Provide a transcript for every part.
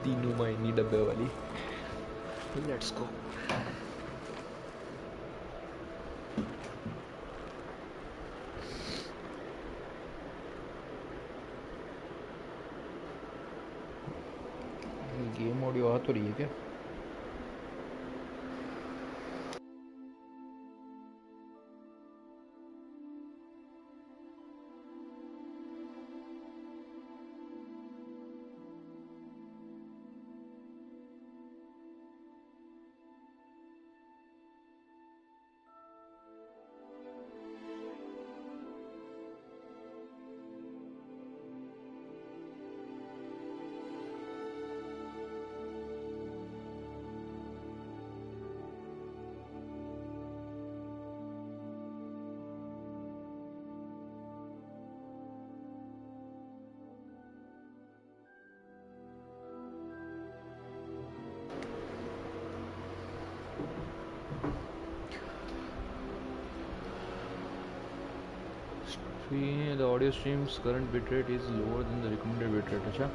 तीनों मायनी डब्बे वाली। Let's go. गेम ऑडियो आ तो रही है क्या? The audio stream's current bitrate is lower than the recommended bitrate. अच्छा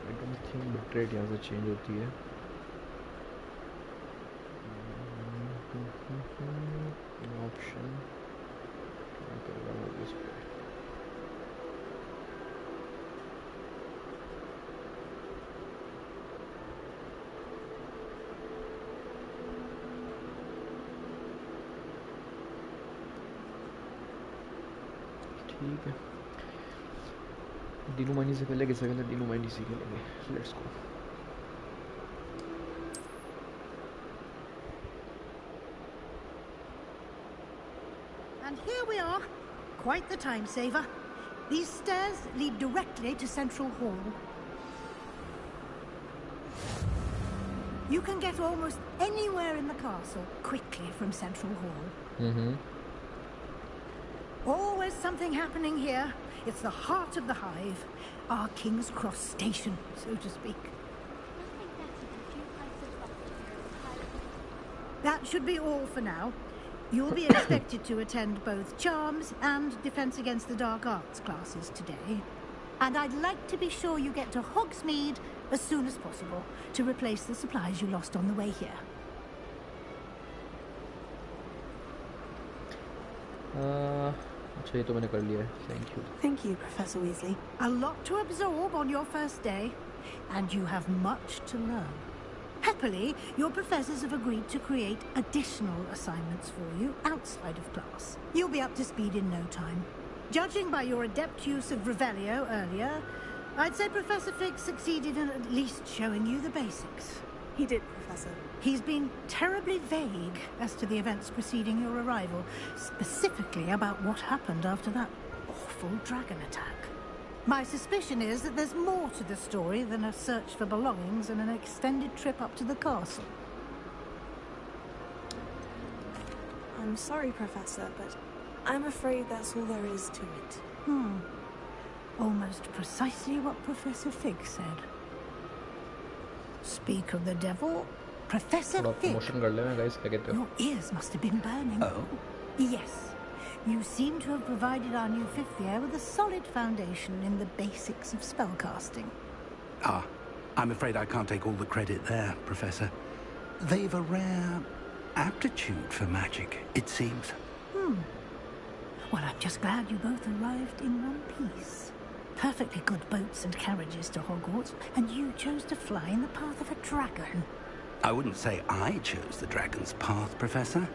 I don't think bitrate यहाँ से change होती है। Option क्या करेगा वो इस पे। ठीक है, दिनों महीने से पहले किसे खेलते दिनों महीने से खेलेंगे। Let's go. And here we are, quite the time saver. These stairs lead directly to Central Hall. You can get almost anywhere in the castle quickly from Central Hall. Always something happening here. It's the heart of the hive, our King's Cross station, so to speak. That should be all for now. You'll be expected to attend both Charms and Defense Against the Dark Arts classes today. And I'd like to be sure you get to Hogsmeade as soon as possible to replace the supplies you lost on the way here. अच्छा ये तो मैंने कर लिया है। Thank you. Thank you, Professor Weasley. A lot to absorb on your first day, and you have much to learn. Happily, your professors have agreed to create additional assignments for you outside of class. You'll be up to speed in no time. Judging by your adept use of Revelio earlier, I'd say Professor Fig succeeded in at least showing you the basics. He did, Professor. He's been terribly vague as to the events preceding your arrival, specifically about what happened after that awful dragon attack. My suspicion is that there's more to the story than a search for belongings and an extended trip up to the castle. I'm sorry, Professor, but I'm afraid that's all there is to it. Almost precisely what Professor Fig said. Speak of the devil, Professor Fig. Your ears must have been burning. Oh? Yes. You seem to have provided our new fifth year with a solid foundation in the basics of spellcasting. Ah, I'm afraid I can't take all the credit there, Professor. They've a rare aptitude for magic, it seems. Well, I'm just glad you both arrived in one piece. Perfectly good boats and carriages to Hogwarts, and you chose to fly in the path of a dragon. I wouldn't say I chose the dragon's path, Professor.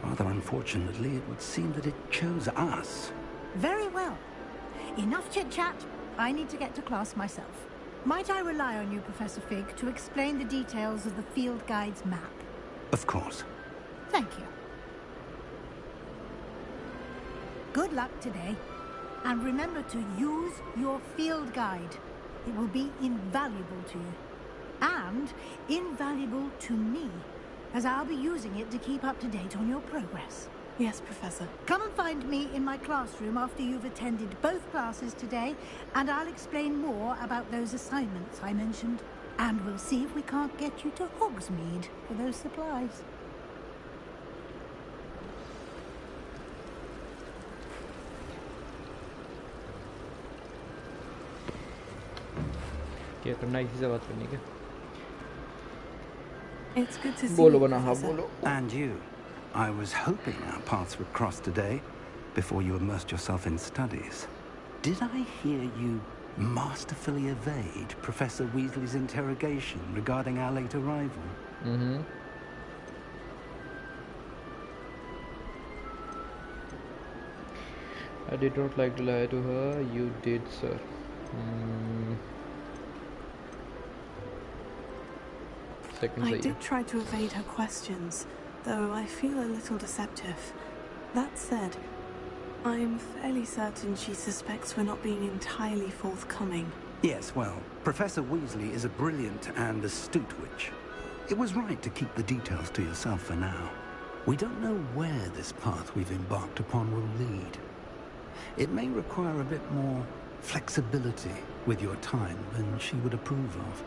Rather unfortunately, it would seem that it chose us. Very well. Enough chit-chat. I need to get to class myself. Might I rely on you, Professor Fig, to explain the details of the field guide's map? Of course. Thank you. Good luck today. And remember to use your field guide. It will be invaluable to you. And invaluable to me, as I'll be using it to keep up to date on your progress. Yes, Professor. Come and find me in my classroom after you've attended both classes today, and I'll explain more about those assignments I mentioned. And we'll see if we can't get you to Hogsmeade for those supplies. क्या करना है, इसी से बात करनी क्या? It's good to see बोलो you, बना, हाँ Professor. बोलो. And you. I was hoping our paths would cross today, before you immersed yourself in studies. Did I hear you masterfully evade Professor Weasley's interrogation regarding our late arrival? Mm-hmm. I did not like to lie to her. You did, sir. I did try to evade her questions, though I feel a little deceptive. That said, I'm fairly certain she suspects we're not being entirely forthcoming. Yes, well, Professor Weasley is a brilliant and astute witch. It was right to keep the details to yourself for now. We don't know where this path we've embarked upon will lead. It may require a bit more flexibility with your time than she would approve of.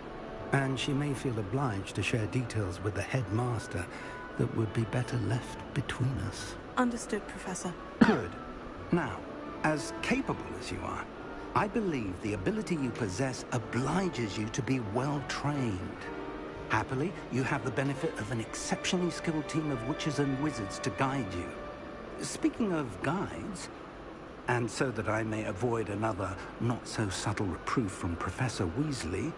And she may feel obliged to share details with the headmaster that would be better left between us. Understood, Professor. Good. Now, as capable as you are, I believe the ability you possess obliges you to be well trained. Happily, you have the benefit of an exceptionally skilled team of witches and wizards to guide you. Speaking of guides, and so that I may avoid another not-so-subtle reproof from Professor Weasley,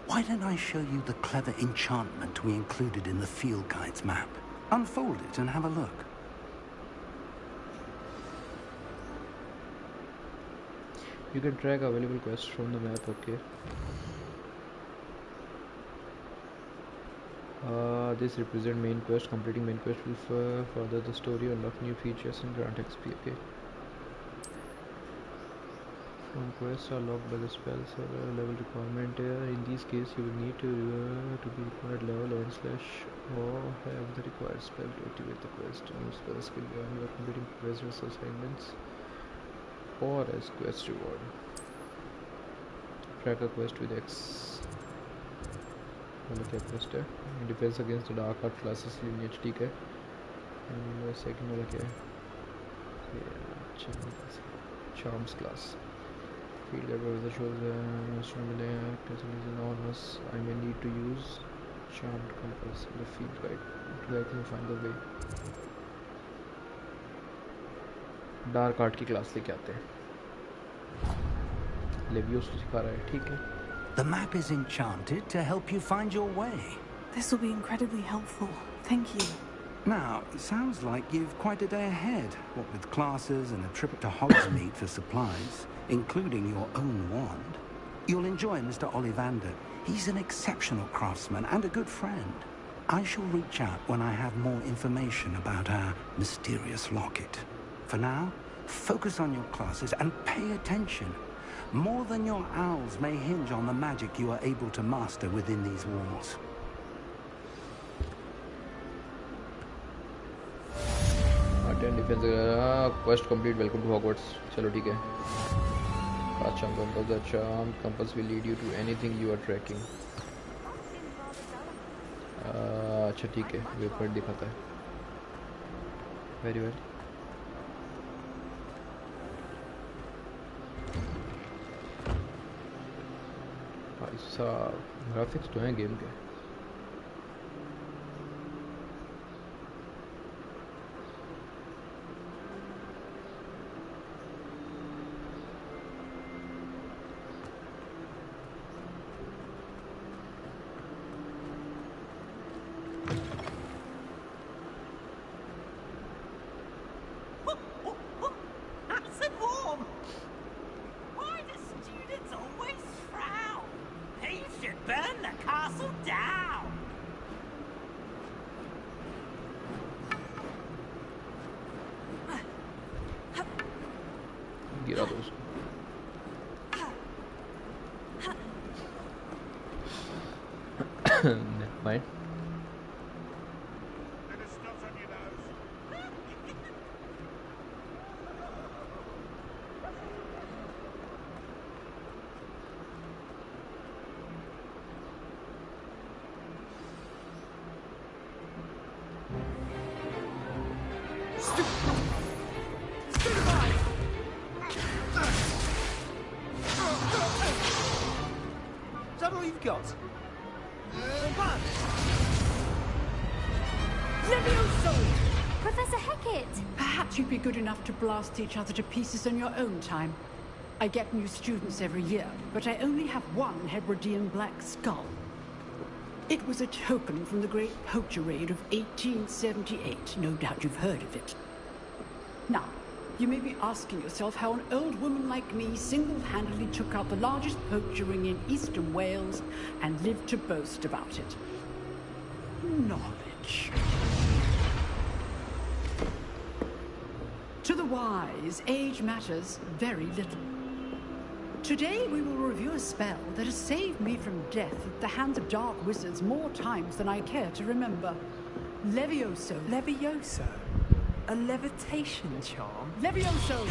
why don't I show you the clever enchantment we included in the field guide's map? Unfold it and have a look. You can track available quests from the map, okay. This represents main quest. Completing main quest will further the story, unlock new features and grant XP, okay. Some quests are locked by the spells or level requirement. In this case, you will need to be required level 1/ or have the required spell to activate the quest. New spells can be earned by completing quests assignments or as quest reward. Track a quest with X. क्या quest है? Defense against the dark art classes lineage, ठीक है. And second वाला क्या है? Charms class. Field guide browser shows anonymous. I may need to use charmed compass in the field guide to guide me find the way. Dark art की class लेके आते हैं. लेवियोस सिखा रहा है, ठीक है. The map is enchanted to help you find your way. This will be incredibly helpful. Thank you. Now, it sounds like you've quite a day ahead, what with classes and a trip to Hogsmeade for supplies, including your own wand. You'll enjoy Mr. Ollivander. He's an exceptional craftsman and a good friend. I shall reach out when I have more information about our mysterious locket. For now, focus on your classes and pay attention. More than your owls may hinge on the magic you are able to master within these walls. Attend defense. Quest complete. Welcome to Hogwarts. चलो ठीक है. Charm compass. The charm compass will lead you to anything you are tracking. अच्छा ठीक है. Waypoint दिखाता है. Very well. ऐसा graphics तो हैं गेम के. गिरा दो उसको. Never mind. we've got. Levioso! Professor Hecat! Perhaps you'd be good enough to blast each other to pieces on your own time. I get new students every year, but I only have one Hebridean black skull. It was a token from the Great Poacher Raid of 1878. No doubt you've heard of it. Now, you may be asking yourself how an old woman like me single-handedly took out the largest poacher ring in eastern Wales and lived to boast about it. Knowledge. To the wise, age matters very little. Today we will review a spell that has saved me from death at the hands of dark wizards more times than I care to remember. Levioso. Levioso? A levitation charm? Levioso!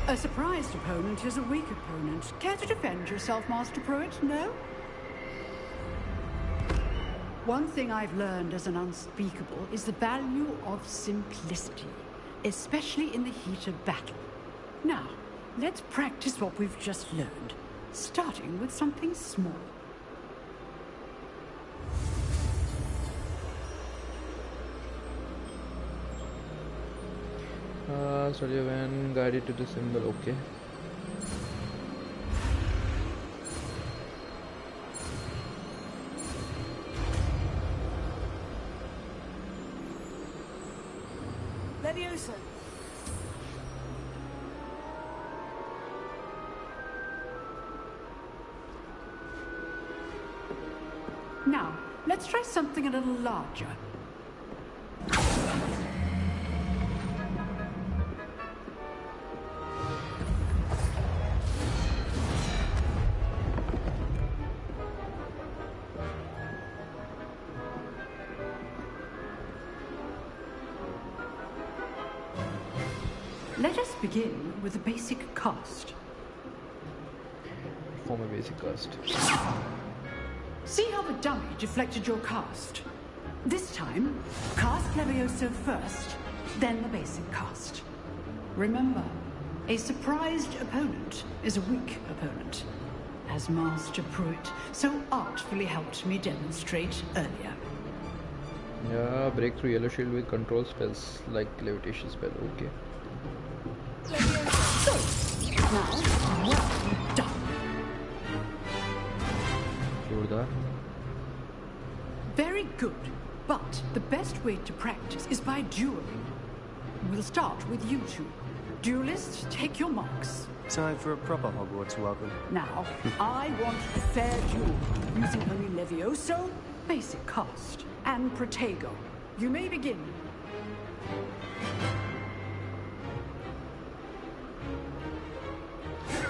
A surprised opponent is a weak opponent. Care to defend yourself, Master Pruitt? No? One thing I've learned as an unspeakable is the value of simplicity, especially in the heat of battle. Now, let's practice what we've just learned, starting with something small. Sorry, when guided to the symbol, okay. Levioso. Now, let's try something a little larger. Let us begin with a basic cast. Form a basic cast. See how the dummy deflected your cast? This time, cast Levioso first, then the basic cast. Remember, a surprised opponent is a weak opponent, as Master Pruitt so artfully helped me demonstrate earlier. Yeah, breakthrough yellow shield with control spells like levitation spell, okay. So, now, well done. Jordan. Very good, but the best way to practice is by dueling. We'll start with you two. Duelists, take your marks. Time for a proper Hogwarts welcome. Now, I want a fair duel, using only Levioso, basic cast, and Protego. You may begin.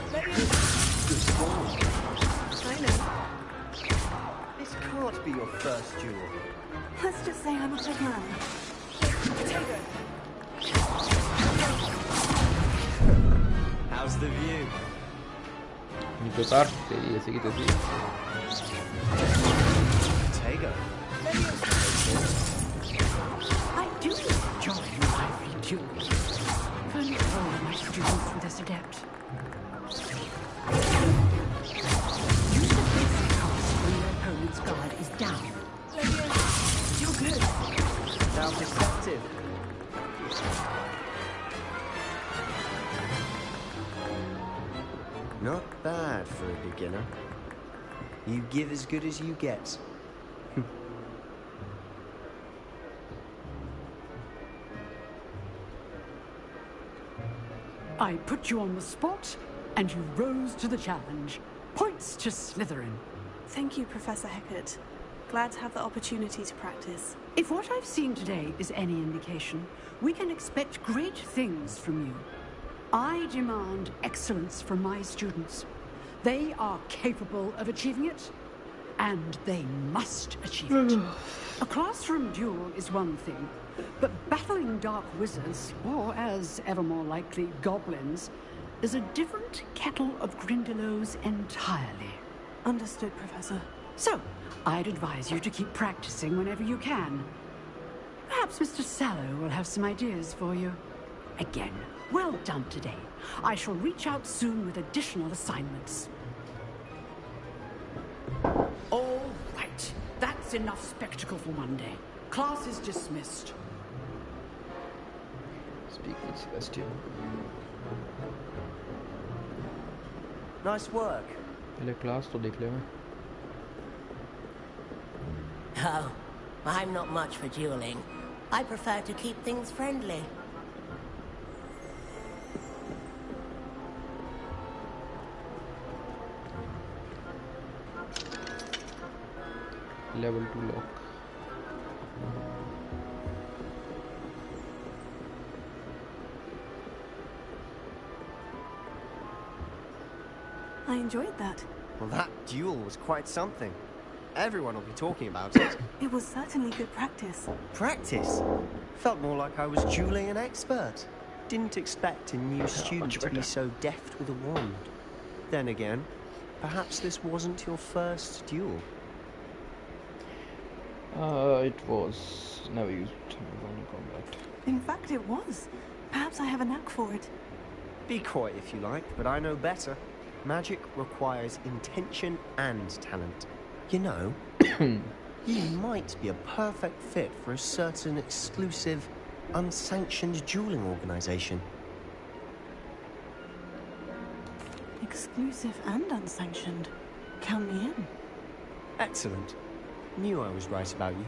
I know. This can't be your first duel. Let's just say I'm a big man. Potato. How's the view? Nicotar, तेरी ऐसे की तैसी. Potato. I do enjoy lively duels. Furnish all of my students with this adept. Use the basic cast when your opponent's guard is down. You're good. Now deceptive. Not bad for a beginner. You give as good as you get. I put you on the spot, and you rose to the challenge. Points to Slytherin. Thank you, Professor Hecat. Glad to have the opportunity to practice. If what I've seen today is any indication, we can expect great things from you. I demand excellence from my students. They are capable of achieving it, and they must achieve it. A classroom duel is one thing, but battling dark wizards, or as ever more likely, goblins, is a different kettle of Grindylows entirely. Understood, Professor. So, I'd advise you to keep practicing whenever you can. Perhaps Mr. Sallow will have some ideas for you. Again, well done today. I shall reach out soon with additional assignments. enough spectacle for one day. Class is dismissed. Speak with Sebastian. Nice work. पहले class तो देख ले मैं. Oh, I'm not much for dueling. I prefer to keep things friendly. Level 2 lock. I enjoyed that. Well, that duel was quite something. Everyone will be talking about it. It was certainly good practice. Practice? Felt more like I was dueling an expert. Didn't expect a new student to be so deft with a wand. Then again, perhaps this wasn't your first duel. It was. Never used in combat. In fact, it was. Perhaps I have a knack for it. Be coy if you like, but I know better. Magic requires intention and talent. You know, you might be a perfect fit for a certain exclusive, unsanctioned dueling organization. Exclusive and unsanctioned. Count me in. Excellent. Knew I was right about you.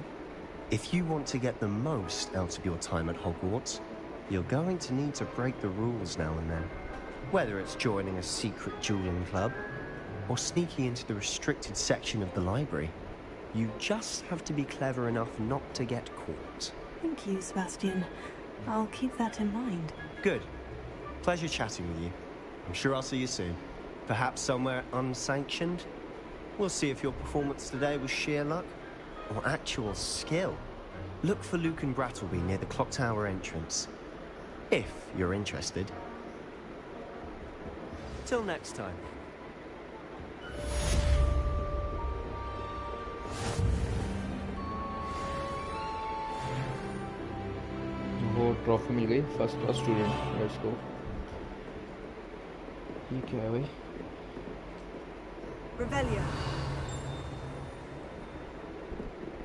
If you want to get the most out of your time at Hogwarts, you're going to need to break the rules now and then. Whether it's joining a secret dueling club, or sneaking into the restricted section of the library, you just have to be clever enough not to get caught. Thank you, Sebastian. I'll keep that in mind. Good. Pleasure chatting with you. I'm sure I'll see you soon. Perhaps somewhere unsanctioned? We'll see if your performance today was sheer luck or actual skill. Look for Luke and Brattleby near the clock tower entrance. If you're interested. Till next time. वो trophy मिल गई first class student. Let's go. ये क्या है भाई? Revelio.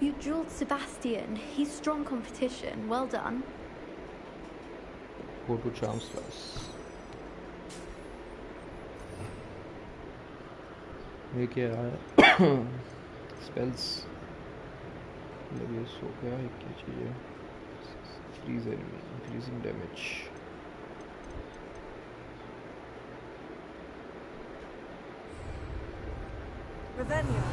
You dueled Sebastian. He's strong competition. Well done. Go to charms class. ये क्या है? Spells. मतलब ये सो क्या है? क्या चीज़ है? Freeze enemy, increasing damage. Revelio.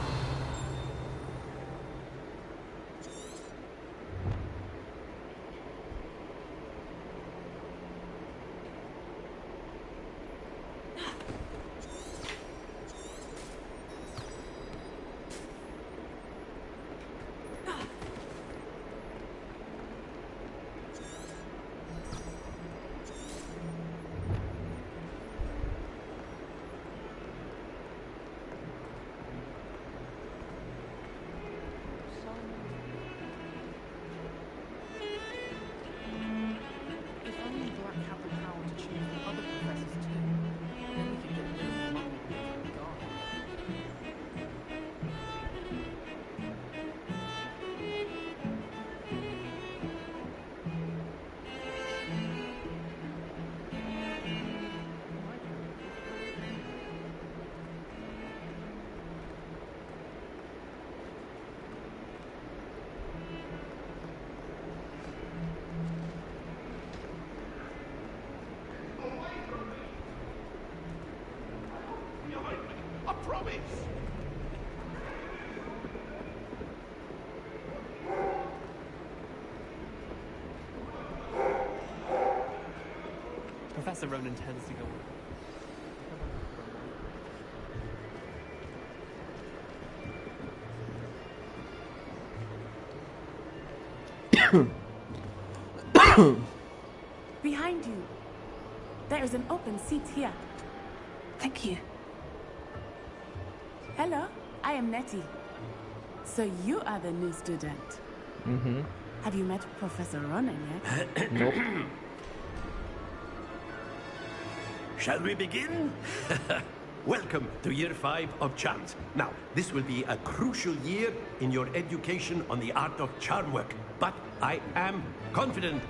Professor Ronan tends to go Behind you. There is an open seat here. Thank you. Hello, I am Nettie. So you are the new student. Mm-hmm. Have you met Professor Ronan yet? Nope. Shall we begin? welcome to year 5 of charms. Now, this will be a crucial year in your education on the art of charm work. But I am confident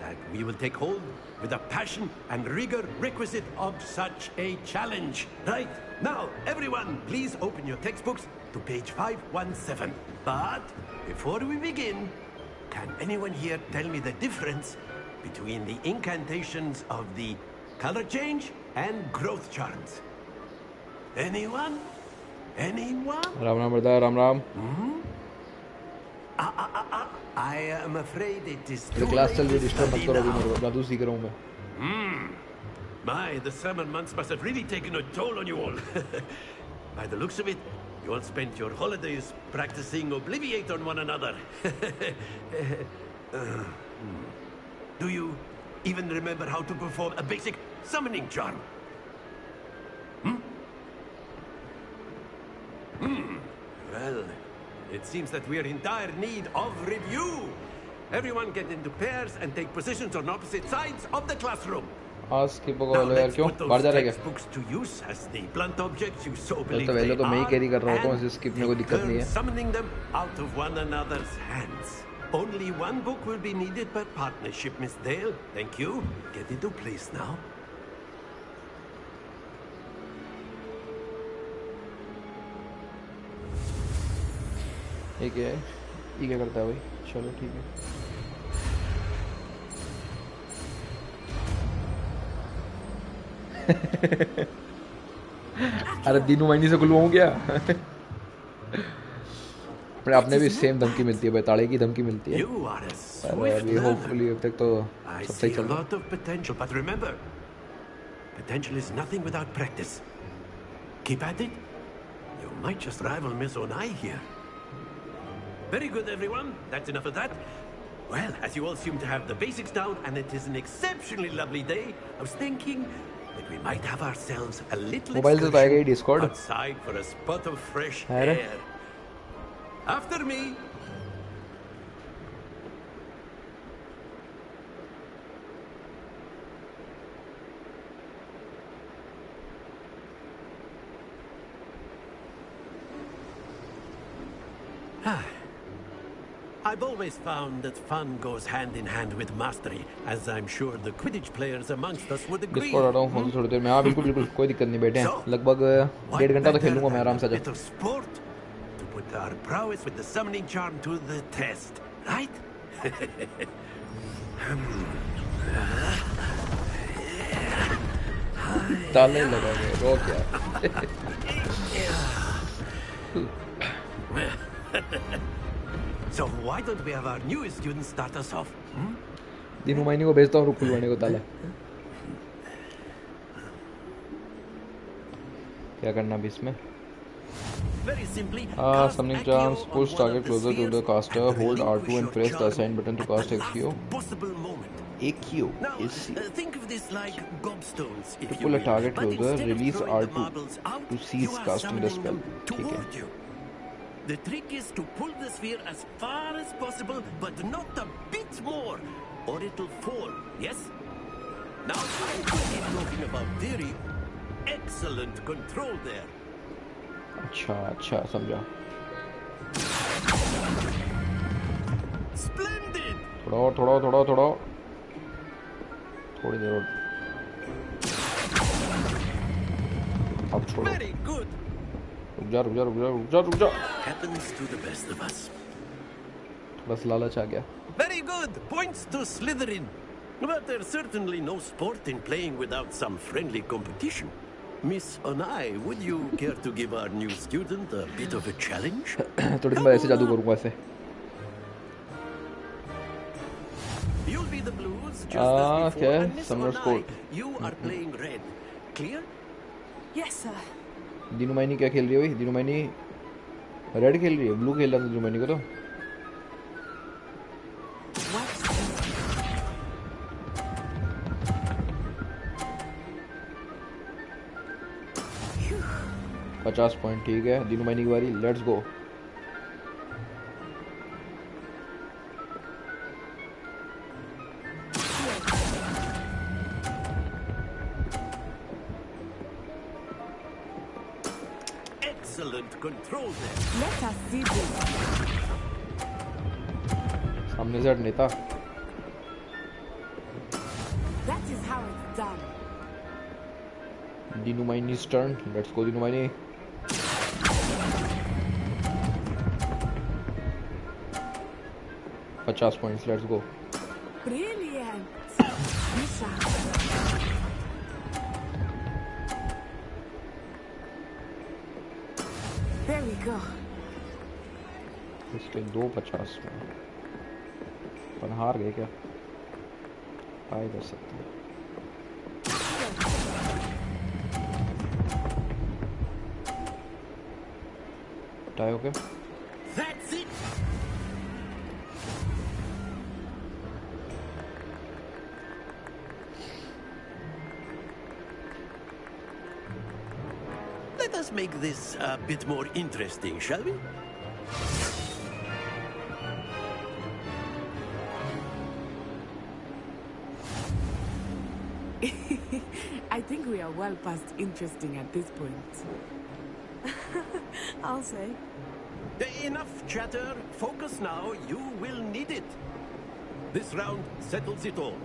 that we will take hold with the passion and rigor requisite of such a challenge. Right, now, everyone, please open your textbooks to page 517. But before we begin, can anyone here tell me the difference between the incantations of the color change and growth charms? Anyone? Anyone? Ram Ram brother, Ram Ram. I am afraid it is The class चल रही disturb मत करो अभी मेरे को जादू सीख रहा हूँ मैं. My, the summer months must have really taken a toll on you all. By the looks of it, you all spent your holidays practicing Obliviate on one another. Do you even remember how to perform a basic summoning charm? Well, it seems that we are in dire need of review. Everyone get into pairs and take positions on opposite sides of the classroom. Ask keep go यार क्यों बाहर जा रहे क्या? Books to use as the blunt objects you so तो believe पहले तो मैं ही कैरी कर रहा होता हूँ and इस स्किप में कोई दिक्कत नहीं है. summoning them out of one another's hands. Only one book will be needed per partnership, Miss Dale. Thank you. Get into place now. ये क्या है? ये क्या करता है भाई? चलो ठीक है. अरे दिनों महीने से गुलवाऊं क्या? अपने आपने भी सेम धमकी मिलती है भाई, ताड़े की धमकी मिलती है. अरे अभी होपफुली अब तक तो सब सही चल रहा है. But remember, potential is nothing without practice. Keep at it. You might just rival Miss Onai here. Very good, everyone. That's enough of that. Well, as you all seem to have the basics down, and it is an exceptionally lovely day, I was thinking that we might have ourselves a little excursion outside for a spot of fresh air. After me. I've always found that fun goes hand in hand with mastery, as I'm sure the Quidditch players amongst us would agree. Discord आ रहा हूँ phone से थोड़ी देर में. हाँ बिल्कुल बिल्कुल कोई दिक्कत नहीं, बैठे हैं लगभग 1.5 घंटा तो खेलूंगा मैं आराम से. Bit of sport to put our prowess with the summoning charm to the test, right? ताले लगा गए रो क्या? So why don't we have our newest students start us off? दिनों महीने को भेजता हूँ खुलवाने को ताला. क्या करना भी इसमें? Very simply, summoning charms, push target closer to the caster, hold R2 and press the assign button to cast AQ. AQ is think of this like gobstones. To pull a target closer, release R2 to cease casting the spell. ठीक है. The trick is to pull the sphere as far as possible, but not a bit more, or it'll fall, yes? Now, I'm talking about theory. Excellent control there. अच्छा समझा. Splendid. थोड़ा थोड़ी देर और. अब छोड़ो. Very good. रुक जा. Happens to the best of us. बस लालच आ गया. Very good. Points to Slytherin. But there's certainly no sport in playing without some friendly competition. Miss Onai, would you care to give our new student a bit of a challenge? थोड़ी मैं ऐसे जादू करूँगा ऐसे. You'll be the blues just as before, and Miss Summoner's Onai, Court. you are playing red. Clear? Yes, sir. दिनों महीने क्या खेल रही है भाई? दिनों महीने रेड खेल रही है, ब्लू खेल रहा था दिनों महीने को तो. $50 पॉइंट. ठीक है, दिनों महीने की बारी. Let's go. excellent control there. Let us see this. सामने से हटने था. That is how it's done. Dinumai's turn. Let's go, Dinumai. $50 points. Let's go. Brilliant. There we go. इसके 250 में पर हार गए क्या? ट्राई कर सकते हैं. टाई हो गया. That's it. Let us make this a bit more interesting, shall we? I think we are well past interesting at this point. I'll say. Enough chatter. Focus now. You will need it. This round settles it all.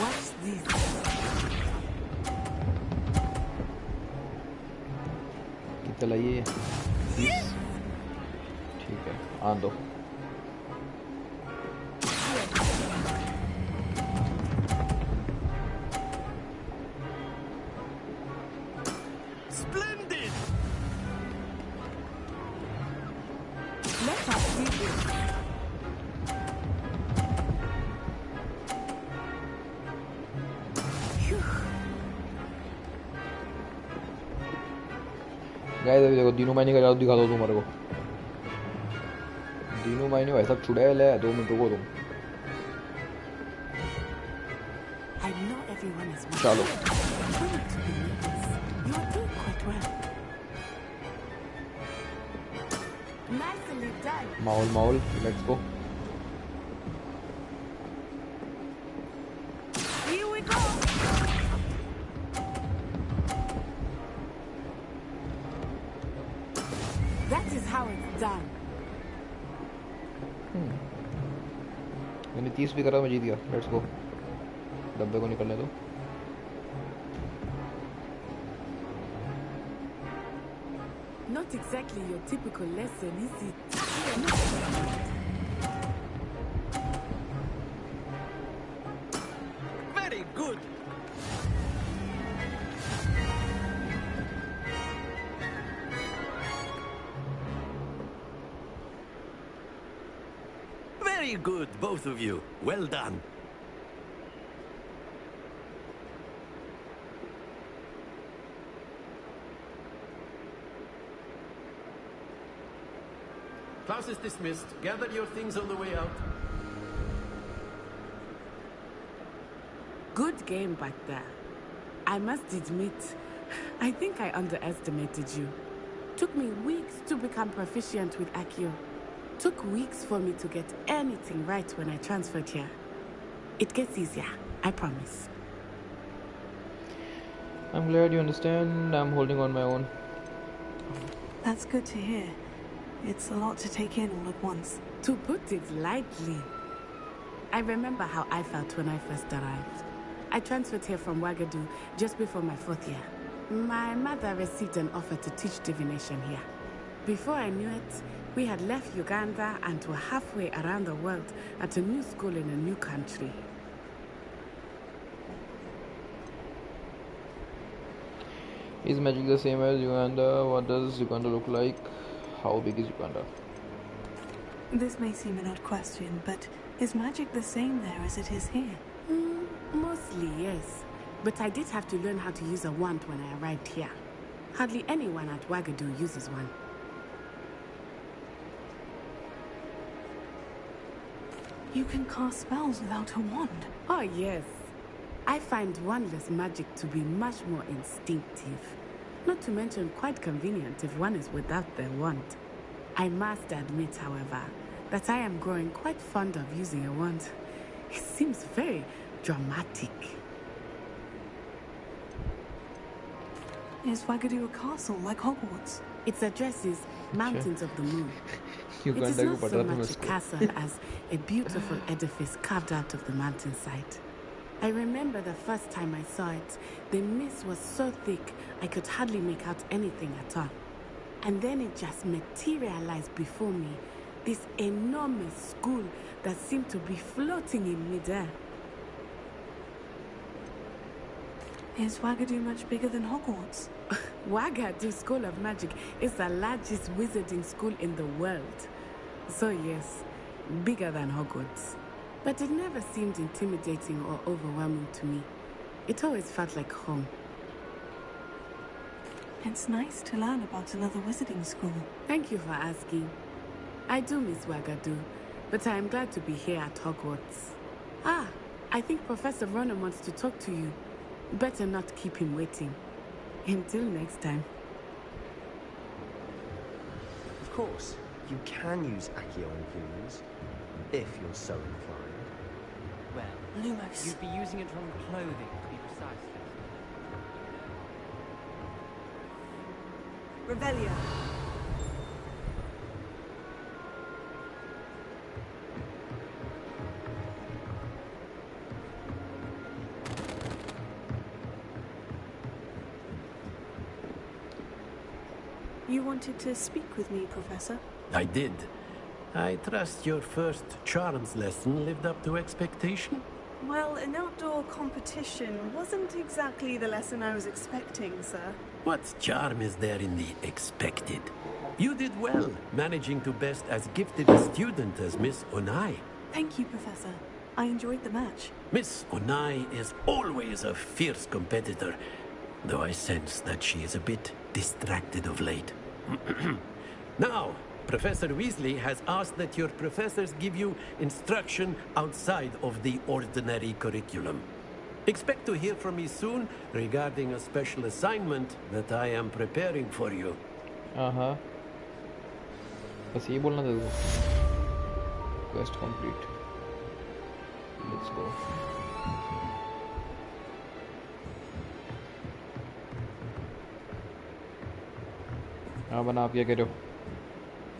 Watch this. कितना लाइए? ठीक है, आन दो. Splendid. Let us see this. Guys अभी देखो दिनूमाई का जादू दिखा दो तुम मेरे को. दिनूमाई भाई सब चुड़ैल है. 2 मिनट रुको तुम. I know everyone is चलो. You are doing quite well. Nicely done. माहौल let's go. Here we go. That is how it's done. मैंने 30 भी करा, मैं जीत गया. Let's go. डब्बे को निकलने दो. Not exactly your typical lesson, is it? Very good. Very good, both of you. Well done. Class is dismissed. Gather your things on the way out. Good game back there. I must admit, I think I underestimated you. Took me weeks to become proficient with Accio. Took weeks for me to get anything right when I transferred here. It gets easier, I promise. I'm glad you understand. I'm holding on my own. That's good to hear. It's a lot to take in all at once. To put it lightly, I remember how I felt when I first arrived. I transferred here from Ouagadougou just before my 4th year. My mother received an offer to teach divination here. Before I knew it, we had left Uganda and were halfway around the world at a new school in a new country. Is magic the same as Uganda? What does Uganda look like? How big is Uganda? This may seem an odd question, but is magic the same there as it is here? Mostly, yes. But I did have to learn how to use a wand when I arrived here. Hardly anyone at Ouagadougou uses one. You can cast spells without a wand? Oh, yes. I find wandless magic to be much more instinctive. Not to mention quite convenient if one is without their wand. I must admit, however, that I am growing quite fond of using a wand. It seems very dramatic. Is Ouagadougou a castle like Hogwarts? Its address is Mountains of the Moon. It is not so much a castle as a beautiful edifice carved out of the mountainside. I remember the first time I saw it, the mist was so thick I could hardly make out anything at all. And then it just materialized before me, this enormous school that seemed to be floating in midair. Is Wagadu much bigger than Hogwarts? Wagadu School of Magic is the largest wizarding school in the world. So yes, bigger than Hogwarts. But it never seemed intimidating or overwhelming to me. It always felt like home. It's nice to learn about another wizarding school. Thank you for asking. I do miss Wagadu, but I am glad to be here at Hogwarts. Ah, I think Professor Ronan wants to talk to you. Better not keep him waiting. Until next time. Of course, you can use Accio on humans, if you're so inclined. Well, Lumos. You'd be using it from clothing, to be precise. Revelia. You wanted to speak with me, Professor? I did. I trust your first charms lesson lived up to expectation? Well, an outdoor competition wasn't exactly the lesson I was expecting, sir. What charm is there in the expected? You did well, managing to best as gifted a student as Miss Onai. Thank you, Professor. I enjoyed the match. Miss Onai is always a fierce competitor, though I sense that she is a bit distracted of late. Now, Professor Weasley has asked that your professors give you instruction outside of the ordinary curriculum. Expect to hear from me soon regarding a special assignment that I am preparing for you. बस ये बोलना था quest complete. Let's go. बना आप क्या कह रहे हो?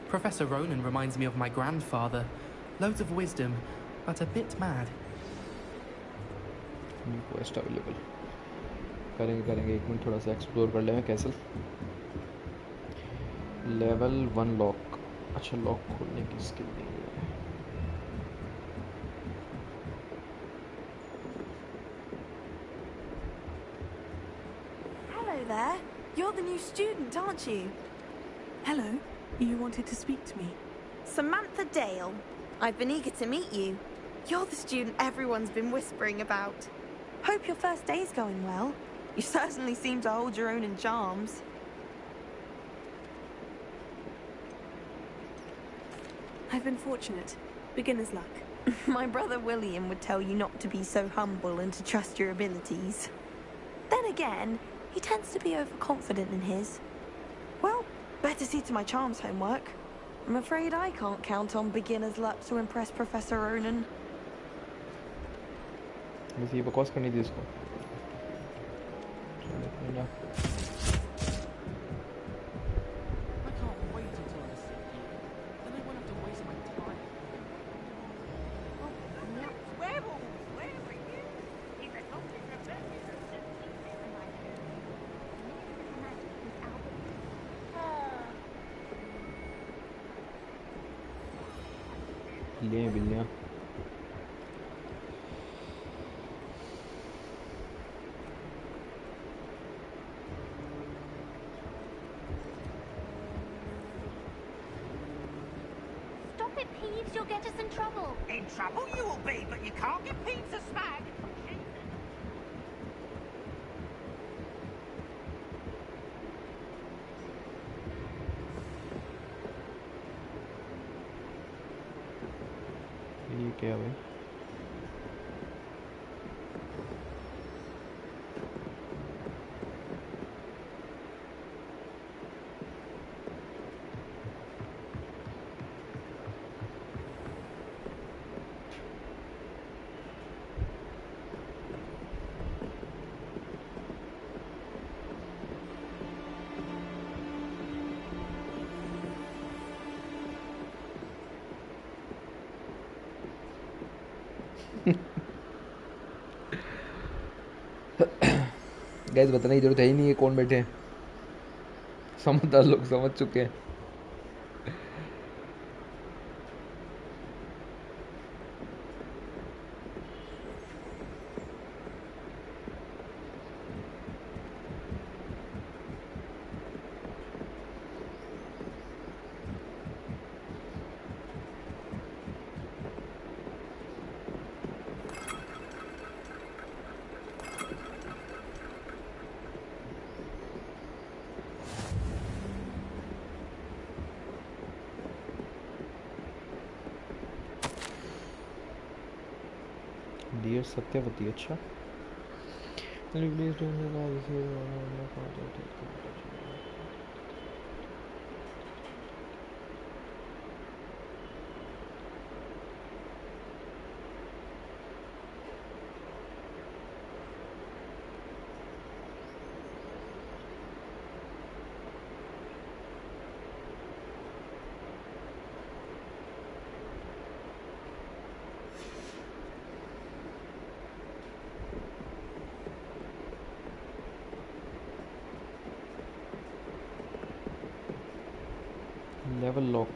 Professor Ronan reminds me of my grandfather. Loads of wisdom, but a bit mad. New quest available. करेंगे एक मिनट थोड़ा सा एक्सप्लोर कर लेंगे कैसल. Level 1 lock. अच्छा लॉक खोलने की स्किल नहीं है. Hello there. You're the new student, aren't you? Hello. You wanted to speak to me? Samantha Dale. I've been eager to meet you. You're the student everyone's been whispering about. Hope your first day's going well. You certainly seem to hold your own in charms. I've been fortunate. Beginner's luck. My brother William would tell you not to be so humble and to trust your abilities. Then again, he tends to be overconfident in his. Well, better see to my charms homework. I'm afraid I can't count on beginner's luck to impress Professor Ronan. बस ये बकवास करनी थी इसको. बिल्लियाँ Stop it, Peeves. You'll get us in trouble. In trouble you will be, but you can't get Peeves a smack. ये क्या है? गैस बताने की जरूरत है ही नहीं है कौन बैठे हैं, समझदार लोग समझ चुके हैं। डियर सत्यवती, अच्छा level lock.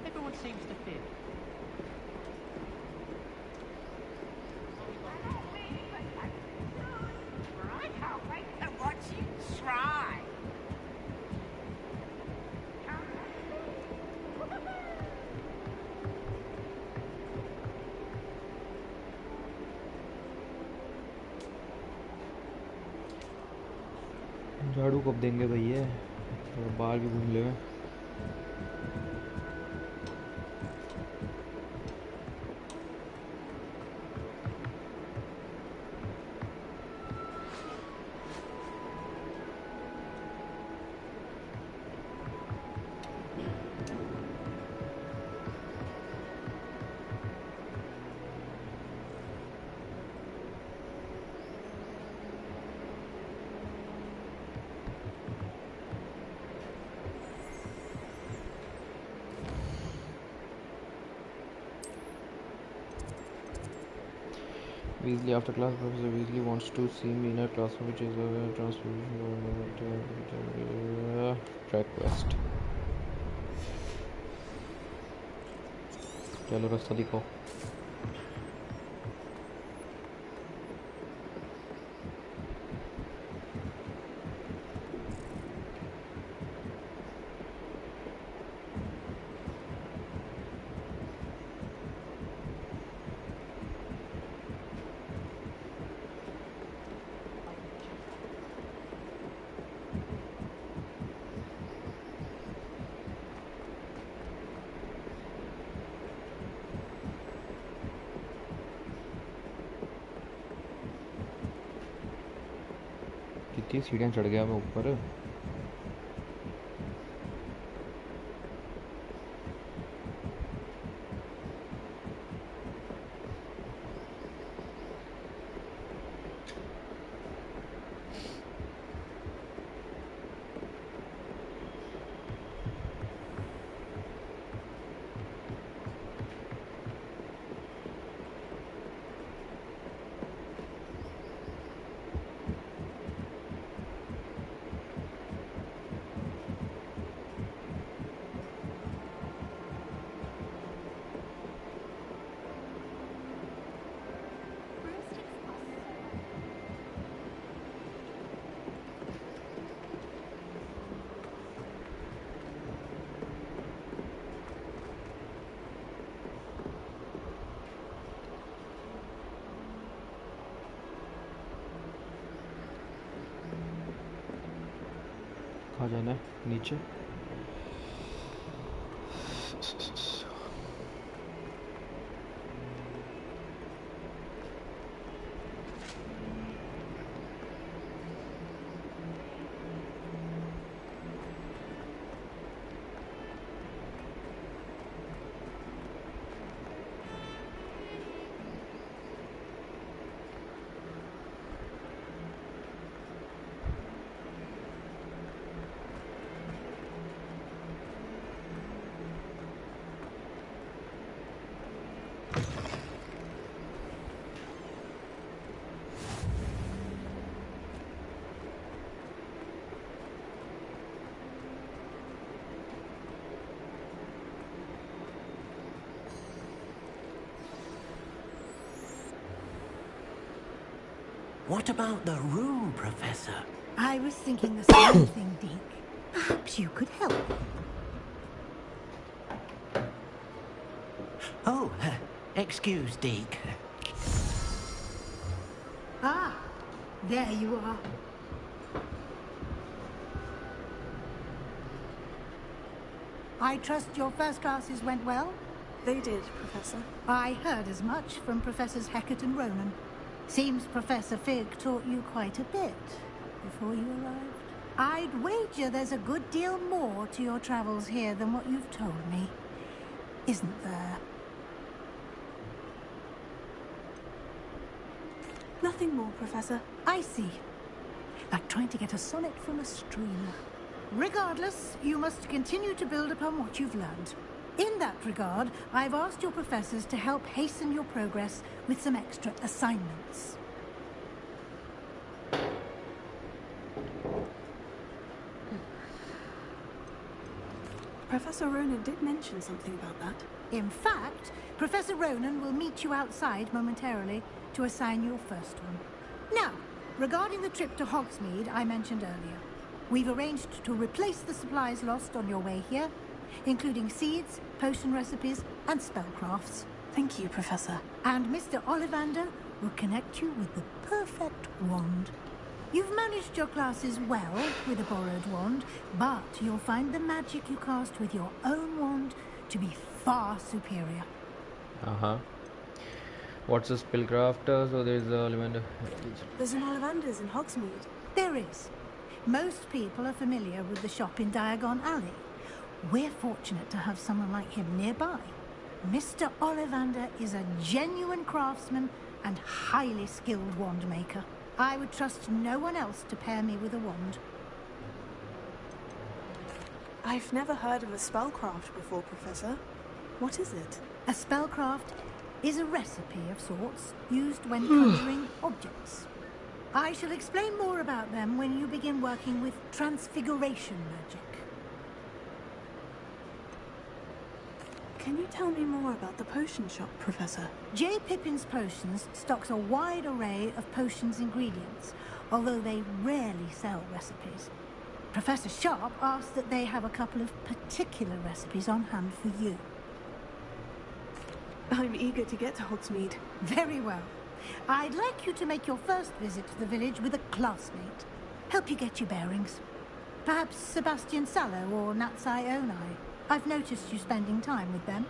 Everyone seems to fit. I can't wait to watch you try. झाड़ू कब देंगे भैया, बाहर भी घूम ले। Weasley, after class, Professor Weasley wants to see me in a classroom, which is a transformation track quest. चलो रास्ता दिखाओ। कितनी सीढ़ियाँ चढ़ गया मैं ऊपर। कहाँ जाना है? नीचे। What about the room, Professor? I was thinking the same thing, Deke. Perhaps you could help. Oh, excuse, Deke. Ah, there you are. I trust your first classes went well? They did, Professor. I heard as much from Professors Hecat and Ronan. Seems Professor Fig taught you quite a bit before you arrived. I'd wager there's a good deal more to your travels here than what you've told me. Isn't there? Nothing more, Professor. I see. Like trying to get a sonnet from a stream. Regardless, you must continue to build upon what you've learned. In that regard, I've asked your professors to help hasten your progress with some extra assignments. Professor Ronan did mention something about that. In fact, Professor Ronan will meet you outside momentarily to assign your first one. Now, regarding the trip to Hogsmeade I mentioned earlier, we've arranged to replace the supplies lost on your way here, including seeds, potion recipes, and spellcrafts. Thank you, Professor. And Mr. Ollivander will connect you with the perfect wand. You've managed your classes well with a borrowed wand, but you'll find the magic you cast with your own wand to be far superior. What's a spellcraft? So there's a Ollivander. There's an Ollivander's in Hogsmeade. There is. Most people are familiar with the shop in Diagon Alley. We're fortunate to have someone like him nearby. Mr. Ollivander is a genuine craftsman and highly skilled wand maker. I would trust no one else to pair me with a wand. I've never heard of a spellcraft before, Professor. What is it? A spellcraft is a recipe of sorts used when conjuring objects. I shall explain more about them when you begin working with transfiguration magic. Can you tell me more about the potion shop, Professor? J. Pippin's Potions stocks a wide array of potions ingredients, although they rarely sell recipes. Professor Sharp asked that they have a couple of particular recipes on hand for you. I'm eager to get to Hogsmeade. Very well. I'd like you to make your first visit to the village with a classmate. Help you get your bearings. Perhaps Sebastian Sallow or Natsai Onai. I've noticed you spending time with them.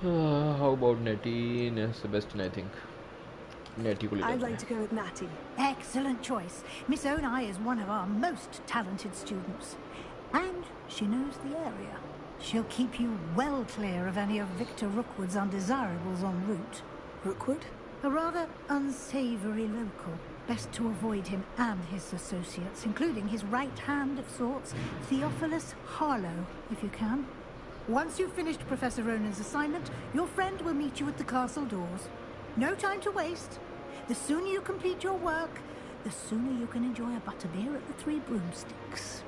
How about Nettie? Sebastian, I think. Nettie could I'd like to go with Natty. Excellent choice. Miss Onai is one of our most talented students. And she knows the area. She'll keep you well clear of any of Victor Rookwood's undesirables en route. Rookwood? A rather unsavory local. Best to avoid him and his associates, including his right hand of sorts, Theophilus Harlow, if you can. Once you've finished Professor Ronan's assignment, your friend will meet you at the castle doors. No time to waste. The sooner you complete your work, the sooner you can enjoy a butterbeer at the Three Broomsticks.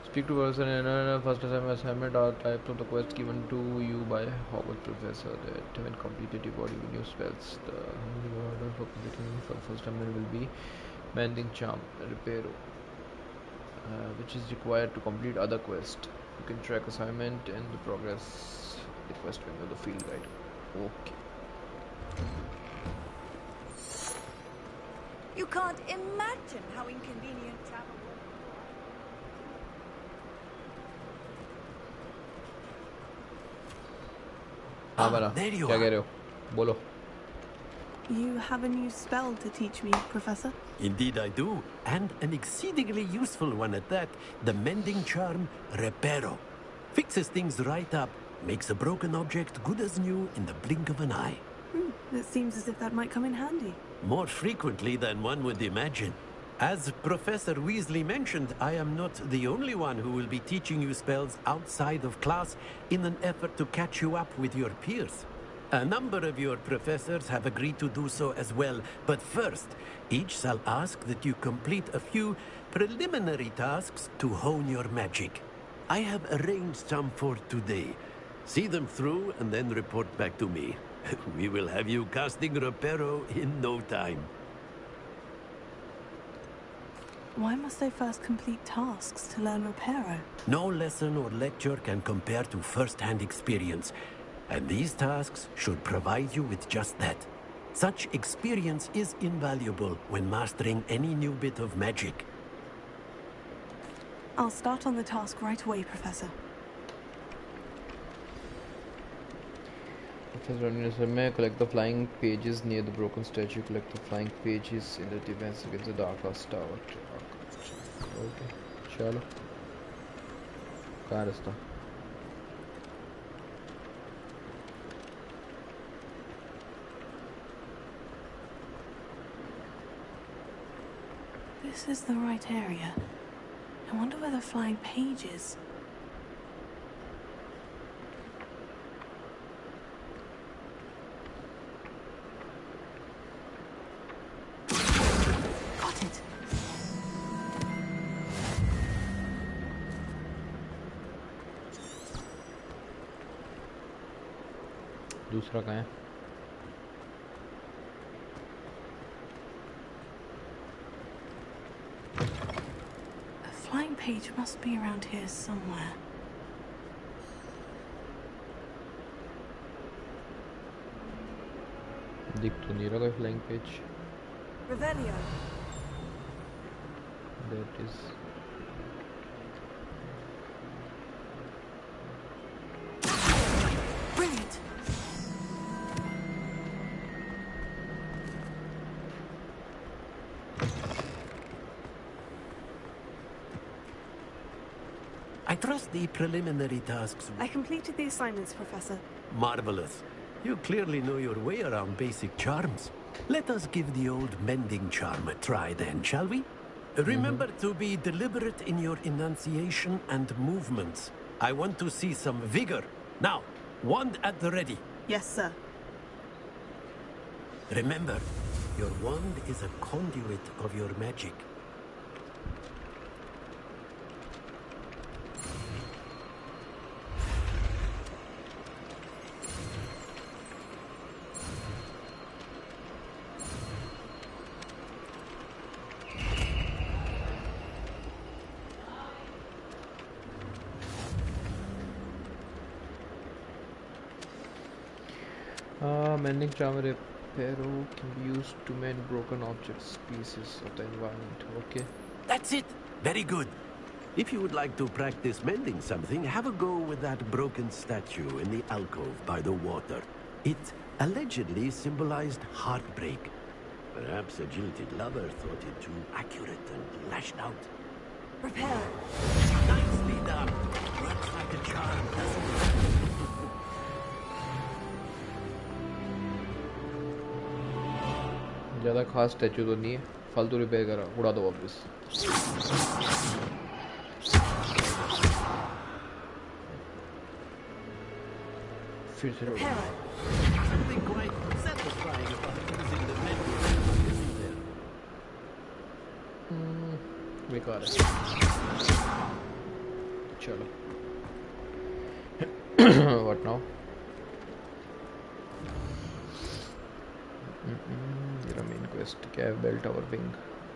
Speak to person and first assignment are types of the quest given to you by Hogwarts professor that when completed you body with new spells. The order for completing for the first assignment will be Mending Charm Reparo, which is required to complete other quests. You can track assignment and the progress the quest when you the field guide. Okay. You can't imagine how inconvenient travel was. There you क्या कह are. रहे हो? बोलो. You have a new spell to teach me, Professor? Indeed I do, and an exceedingly useful one at that. The Mending Charm Reparo. Fixes things right up, makes a broken object good as new in the blink of an eye. It seems as if that might come in handy. More frequently than one would imagine. As Professor Weasley mentioned, I am not the only one who will be teaching you spells outside of class in an effort to catch you up with your peers. A number of your professors have agreed to do so as well, but first, each shall ask that you complete a few preliminary tasks to hone your magic. I have arranged some for today. See them through and then report back to me. We will have you casting Reparo in no time. Why must they first complete tasks to learn Reparo? No lesson or lecture can compare to first-hand experience. And these tasks should provide you with just that. Such experience is invaluable when mastering any new bit of magic. I'll start on the task right away, Professor. Professor may collect the flying pages near the broken statue. Collect the flying pages in the defense against the Dark House Tower. Okay, chalo. कहाँ रास्ता? This is the right area. I wonder where the flying page is. Got it. दूसरा कहाँ है? Page must be around here somewhere. दिख तो नहीं रहा कोई flying page. Revelio. That is. Brilliant. I trust the preliminary tasks. I completed the assignments, Professor. Marvelous. You clearly know your way around basic charms. Let us give the old mending charm a try then, shall we? Remember to be deliberate in your enunciation and movements. I want to see some vigor. Now, wand at the ready. Yes, sir. Remember, your wand is a conduit of your magic. Mending charm reparo can be used to mend broken objects, pieces of the environment. Okay. That's it. Very good. If you would like to practice mending something, have a go with that broken statue in the alcove by the water. It allegedly symbolized heartbreak. Perhaps a jilted lover thought it too accurate and lashed out. Repair. Nicely done. Works like a charm, doesn't it? ज़्यादा खास statue तो नहीं है, फालतू repair करा, उड़ा दो वापस। फिर से बेकार है। चलो। What now? Main quest. Cave bell tower wing.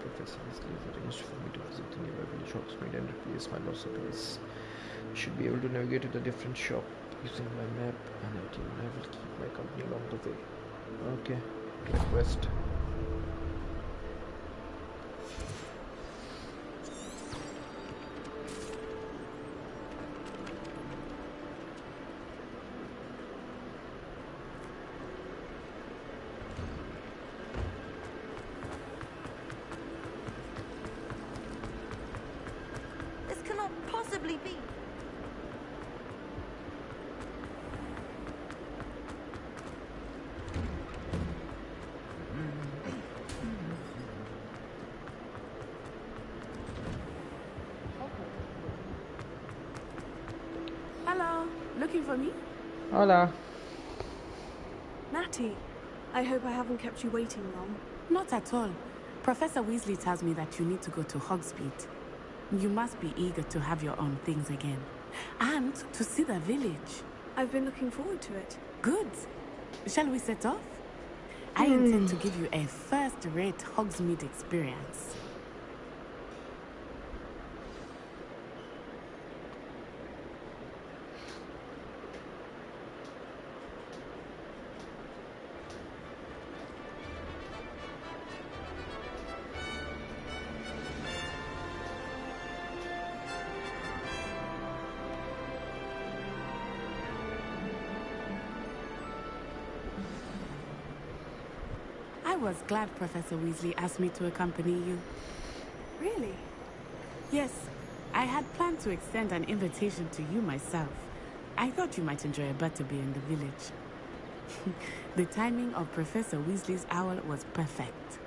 Professor has arranged for me to visit the nearby village shops made and replace my lost supplies. Should be able to navigate to the different shop using my map, and I will keep my company along the way. Okay, quest. Looking for me? Hola. Hattie, I hope I haven't kept you waiting long. Not at all. Professor Weasley tells me that you need to go to Hogsmeade. You must be eager to have your own things again. And to see the village. I've been looking forward to it. Good. Shall we set off? I intend to give you a first-rate Hogsmeade experience. I was glad Professor Weasley asked me to accompany you. Really? Yes, I had planned to extend an invitation to you myself. I thought you might enjoy a butterbeer in the village. The timing of Professor Weasley's owl was perfect.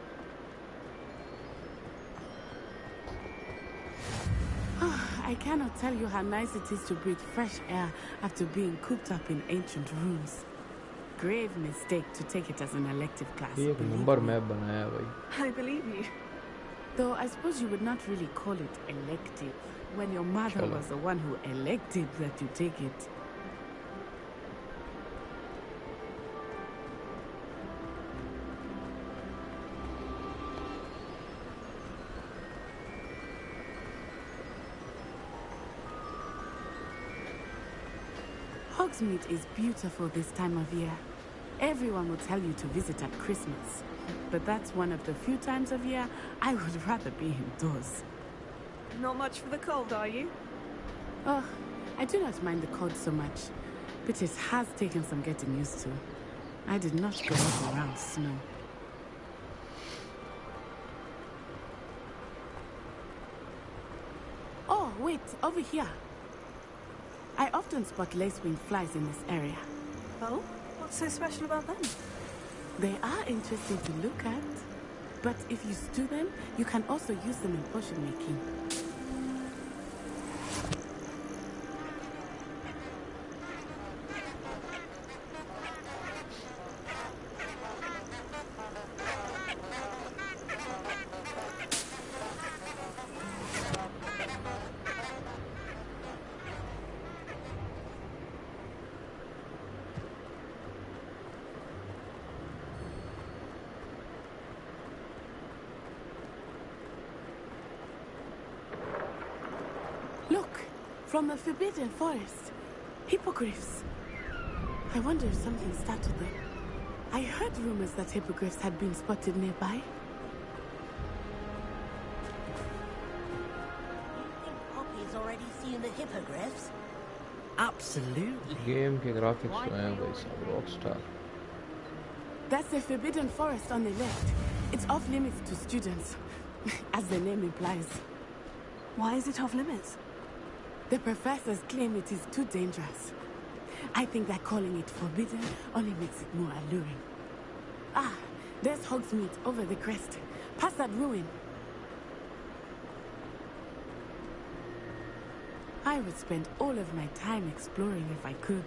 I cannot tell you how nice it is to breathe fresh air after being cooped up in ancient rooms. Grave mistake to take it as an elective class. एक number map बनाया भाई. I believe you. Though I suppose you would not really call it elective when your mother was the one who elected that you take it. Hogsmeade is beautiful this time of year. Everyone will tell you to visit at Christmas. But that's one of the few times of year I would rather be indoors. Not much for the cold, are you? Oh, I do not mind the cold so much. But it has taken some getting used to. I did not grow up around snow. Oh, wait, over here. I often spot lacewing flies in this area. Oh? What's so special about them? They are interesting to look at. But if you stew them, you can also use them in potion making. From the Forbidden Forest. Hippogriffs. I wonder if something startled them. I heard rumors that hippogriffs had been spotted nearby. You think Poppy's already seen the hippogriffs? Absolutely. Game के graphics हैं भाई सब Rockstar. That's the Forbidden Forest on the left. It's off limits to students, as the name implies. Why is it off limits? The professors claim it is too dangerous. I think that calling it forbidden only makes it more alluring. Ah, there's Hogsmeade over the crest. Past that ruin. I would spend all of my time exploring if I could.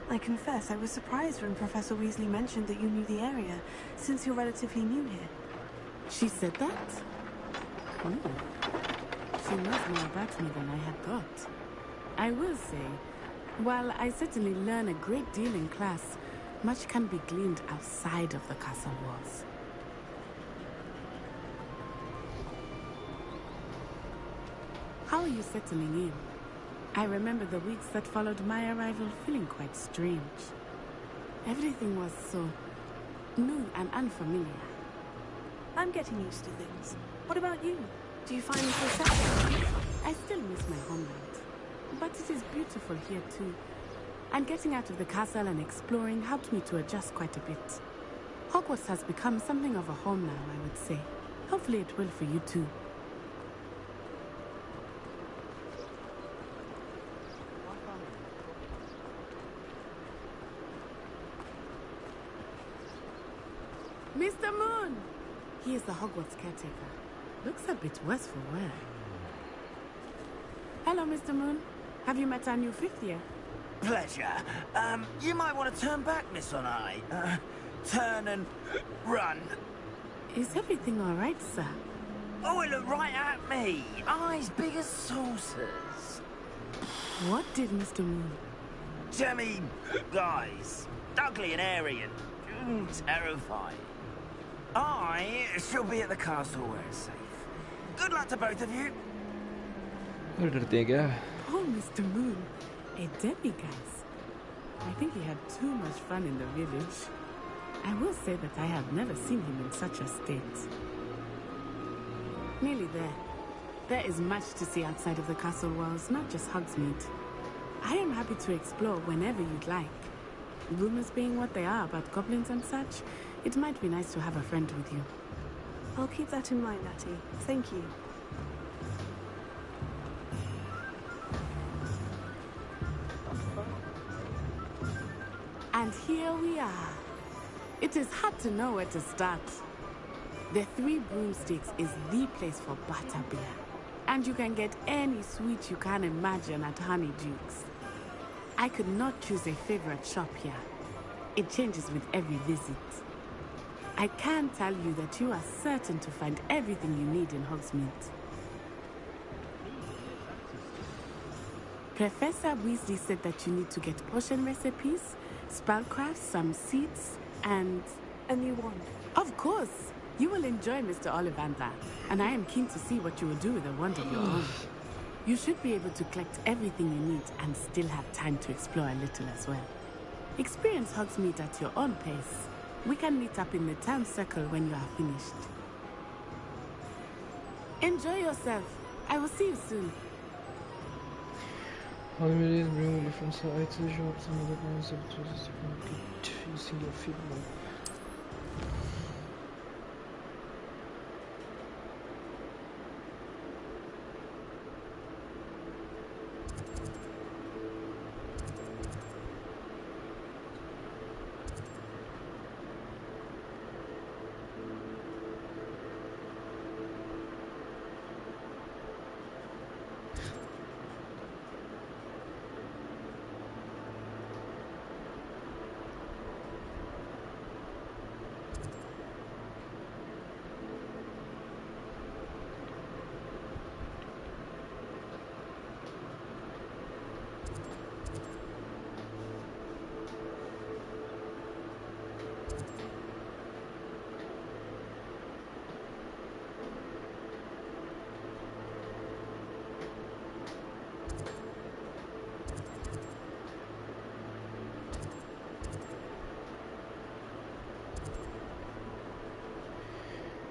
I confess I was surprised when Professor Weasley mentioned that you knew the area, since you're relatively new here. She said that? Oh. She knows more about me than I had thought. I will say, while I certainly learn a great deal in class, much can be gleaned outside of the castle walls. How are you settling in? I remember the weeks that followed my arrival feeling quite strange. Everything was so new and unfamiliar. I'm getting used to things. What about you? Do you find this reception? I still miss my homeland, but it is beautiful here too. And getting out of the castle and exploring helped me to adjust quite a bit. Hogwarts has become something of a home now, I would say. Hopefully it will for you too. Mr. Moon! He is the Hogwarts caretaker. Looks a bit worse for wear. Hello, Mr. Moon. Have you met our new fifth year? pleasure. You might want to turn back, Miss Onai. Turn and run. Is everything all right, sir? Oh, it looked right at me. Eyes big as saucers. What did Mr. Moon? Jemmy, guys. Ugly and airy and terrifying. I shall be at the castle where it's safe. Good luck to both of you. Poor Mr. Moon. A demiguise. I think he had too much fun in the village. I will say that I have never seen him in such a state. Nearly there. There is much to see outside of the castle walls, not just Hogsmeade. I am happy to explore whenever you'd like. Rumors being what they are about goblins and such, it might be nice to have a friend with you. I'll keep that in mind, Natty. Thank you. And here we are. It is hard to know where to start. The Three Broomsticks is the place for butterbeer. And you can get any sweet you can imagine at Honeydukes. I could not choose a favorite shop here. It changes with every visit. I can tell you that you are certain to find everything you need in Hogsmeade. Professor Weasley said that you need to get potion recipes, spellcraft, some seeds, and a new wand. Of course! You will enjoy Mr. Ollivander, and I am keen to see what you will do with a wand of your own. You should be able to collect everything you need and still have time to explore a little as well. Experience Hogsmeade at your own pace. We can meet up in the town circle when you are finished. Enjoy yourself. I will see you soon. Hogsmeade is bringing different sites, shops, and other kinds of tools using your feedback.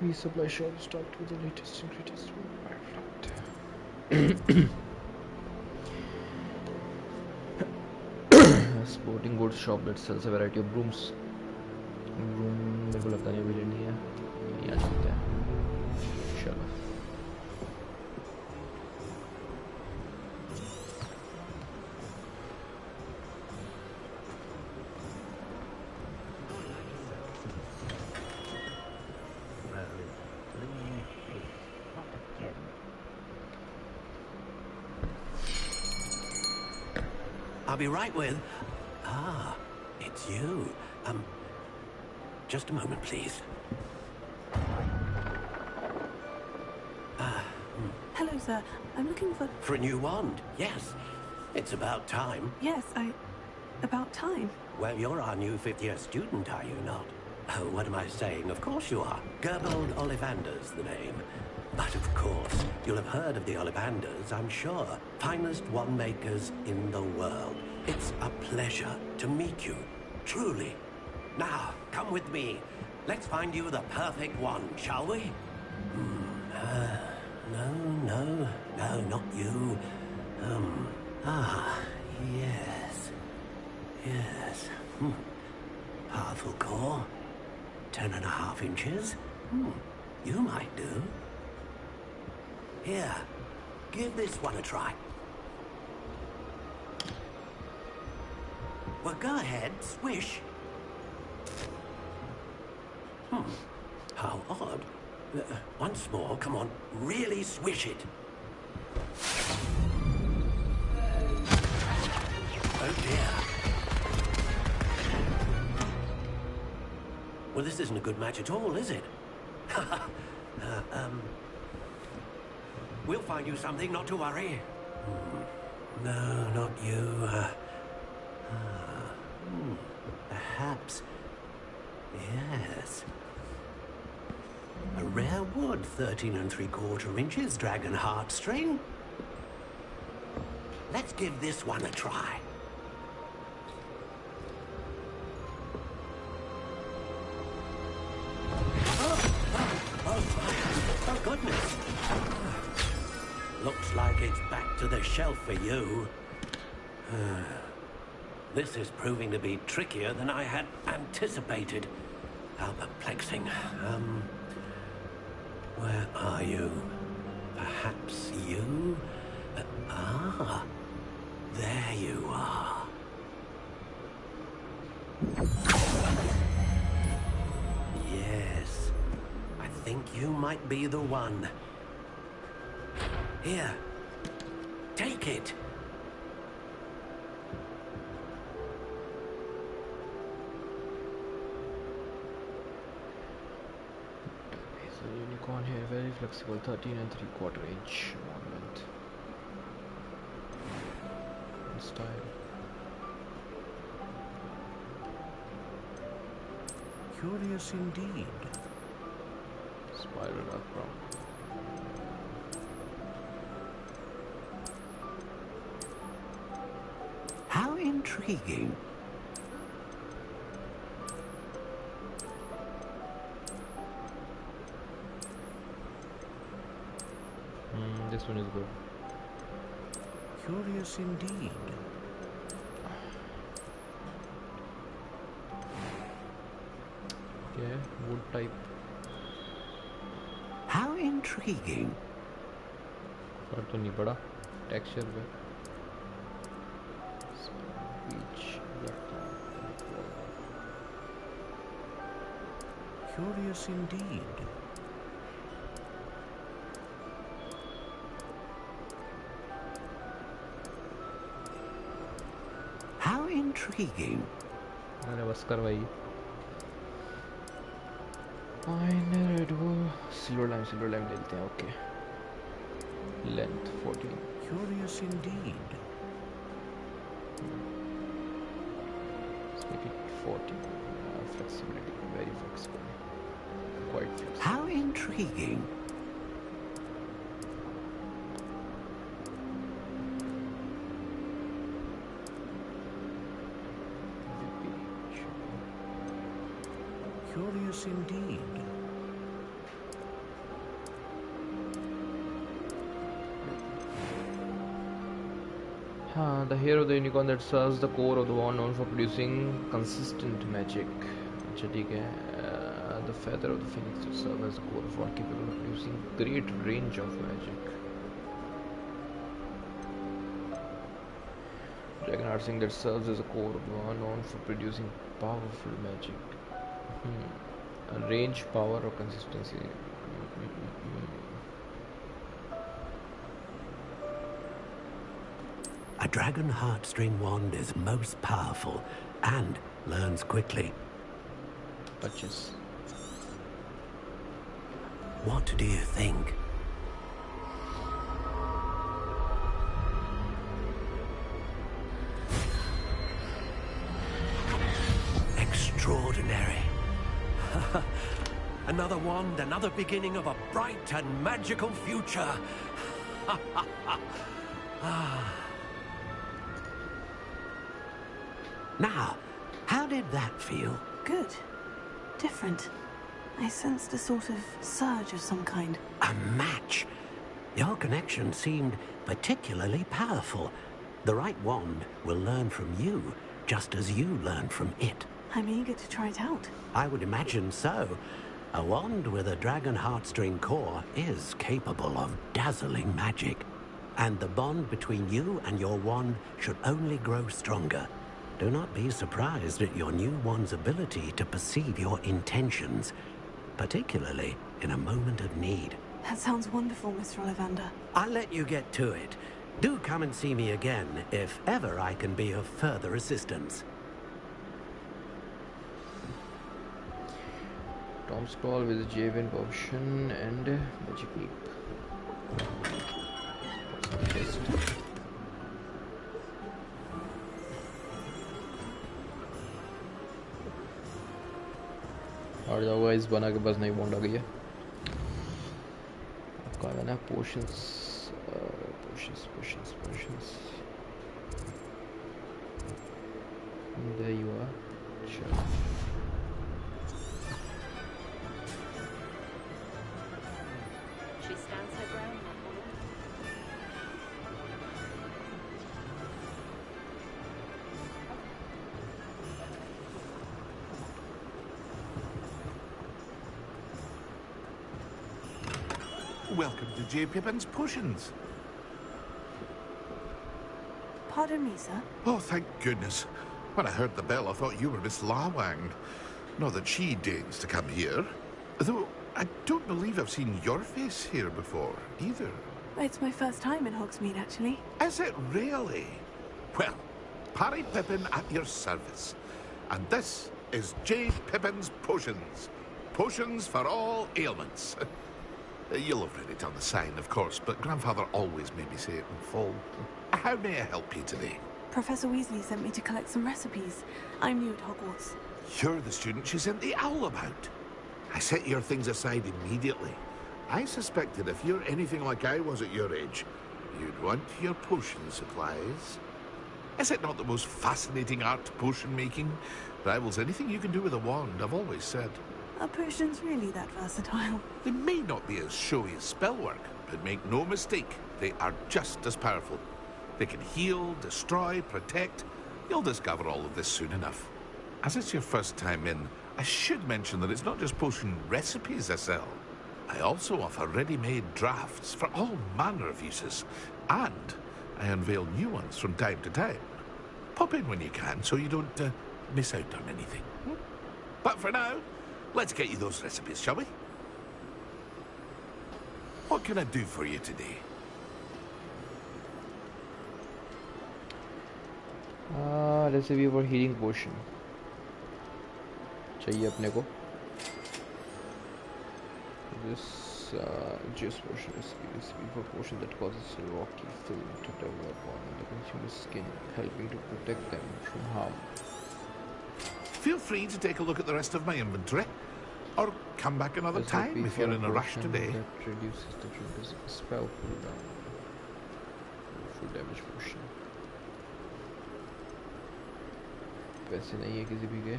The supply shop is stocked with the latest and greatest sporting goods shop that sells a variety of brooms. Broom मेरे को लगता नहीं अभी लेनी है, यहाँ चलते हैं. चलो. I'll be right with... Ah, it's you. Just a moment, please. Hello, sir. I'm looking for... For a new wand, yes. It's about time. Yes, about time. Well, you're our new fifth-year student, are you not? Oh, what am I saying? Of course you are. Gerbold Ollivander's the name. But of course, you'll have heard of the Ollivanders, I'm sure. Finest wand makers in the world. It's a pleasure to meet you, truly. Now, come with me. Let's find you the perfect wand, shall we? No, not you. Yes. Powerful core. 10.5 inches. You might do. Here, give this one a try. Well, go ahead, swish. How odd. Once more, come on, really swish it. Oh dear. Well, this isn't a good match at all, is it? We'll find you something, not to worry. No, not you. Perhaps. Yes. A rare wood, 13 3/4 inches, dragon heartstring. Let's give this one a try. Oh, goodness. Looks like it's back to the shelf for you. This is proving to be trickier than I had anticipated. How perplexing. Where are you? Perhaps you? There you are. Yes. I think you might be the one. Here. Take it. So unicorn here, very flexible, 13 3/4 inch ornament. And style. Curious indeed. Spiral dark brown. How intriguing. This one is good. Curious indeed. Okay, wood type. How intriguing. फर्क तो नहीं पड़ा texture पे. Peach, curious indeed. How intriguing. अरे बस कर भाई. Fine, red wool. Silver lime लेते हैं. Okay. Length 14. Curious indeed. Let's make it 14. Flexibility, very flexible. Quite flexible. How intriguing. Curious indeed. The hair of the unicorn that serves the core of the wand, known for producing consistent magic. The feather of the phoenix that serves as the core of wand, capable of producing great range of magic. Dragon heartstring that serves as a core of the wand, known for producing powerful magic. Range, power, or consistency. A dragon heartstring wand is most powerful and learns quickly. Touches. What do you think? Extraordinary. Another wand, another beginning of a bright and magical future. Now, how did that feel? Good. Different. I sensed a sort of surge of some kind. A match. Your connection seemed particularly powerful. The right wand will learn from you, just as you learn from it. I'm eager to try it out. I would imagine so. A wand with a dragon heartstring core is capable of dazzling magic. And the bond between you and your wand should only grow stronger. Do not be surprised at your new wand's ability to perceive your intentions, particularly in a moment of need. That sounds wonderful, Mr. Ollivander. I'll let you get to it. Do come and see me again if ever I can be of further assistance. Tom Scroll with a J-Win option and Magic Leap. और जाओ guys, बना के बस नहीं bond आ गई है। आपका है ना potions potions. There you are. Sure. She stands her ground. Welcome to J. Pippin's Potions. Pardon me, sir. Oh, thank goodness. When I heard the bell, I thought you were Miss Lawang. Not that she deigns to come here. Though, I don't believe I've seen your face here before, either. It's my first time in Hogsmeade, actually. Is it really? Well, Parry Pippin at your service. And this is J. Pippin's Potions. Potions for all ailments. You'll have read it on the sign, of course, but Grandfather always made me say it in full. How may I help you today? Professor Weasley sent me to collect some recipes. I'm new at Hogwarts. You're the student she sent the owl about. I set your things aside immediately. I suspected if you're anything like I was at your age, you'd want your potion supplies. Is it not the most fascinating art, potion making? Rivals anything you can do with a wand, I've always said. Are potions really that versatile? They may not be as showy as spellwork, but make no mistake, they are just as powerful. They can heal, destroy, protect. You'll discover all of this soon enough. As it's your first time in, I should mention that it's not just potion recipes I sell. I also offer ready-made drafts for all manner of uses, and I unveil new ones from time to time. Pop in when you can so you don't miss out on anything. But for now, let's get you those recipes, shall we? What can I do for you today? Recipe for healing potion चाहिए अपने को। This juice potion recipe for potion that causes a rocky film to develop on the consumer's skin, helping to protect them from harm. Feel free to take a look at the rest of my inventory, or come back another time if you're in a rush today. That reduces the spell cooldown. Full damage potion. पैसे नहीं है किसी भी के।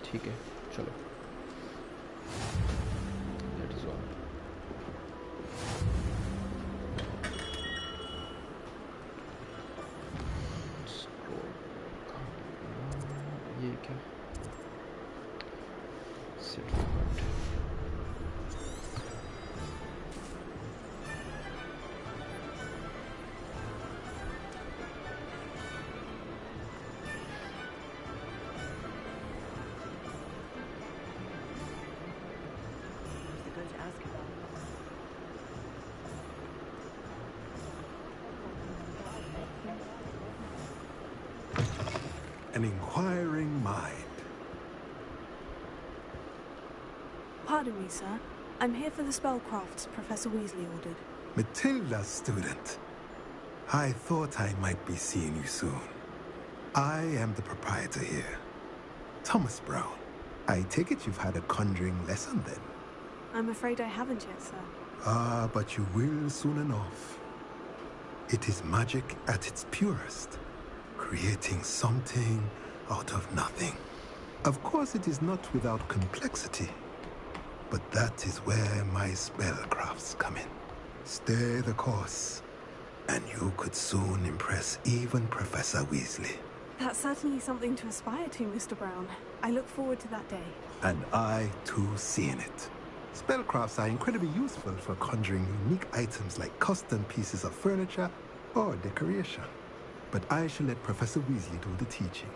ठीक है, चलो। That is all. ये क्या? Settlement. An inquiring mind. Pardon me, sir. I'm here for the spellcrafts Professor Weasley ordered. Matilda's student. I thought I might be seeing you soon. I am the proprietor here, Thomas Brown. I take it you've had a conjuring lesson then? I'm afraid I haven't yet, sir. Ah, but you will soon enough. It is magic at its purest, creating something out of nothing. Of course, it is not without complexity, but that is where my spellcrafts come in. Stay the course, and you could soon impress even Professor Weasley. That's certainly something to aspire to, Mr. Brown. I look forward to that day. And I, too, seeing it. Spellcrafts are incredibly useful for conjuring unique items like custom pieces of furniture or decoration. But I shall let Professor Weasley do the teaching.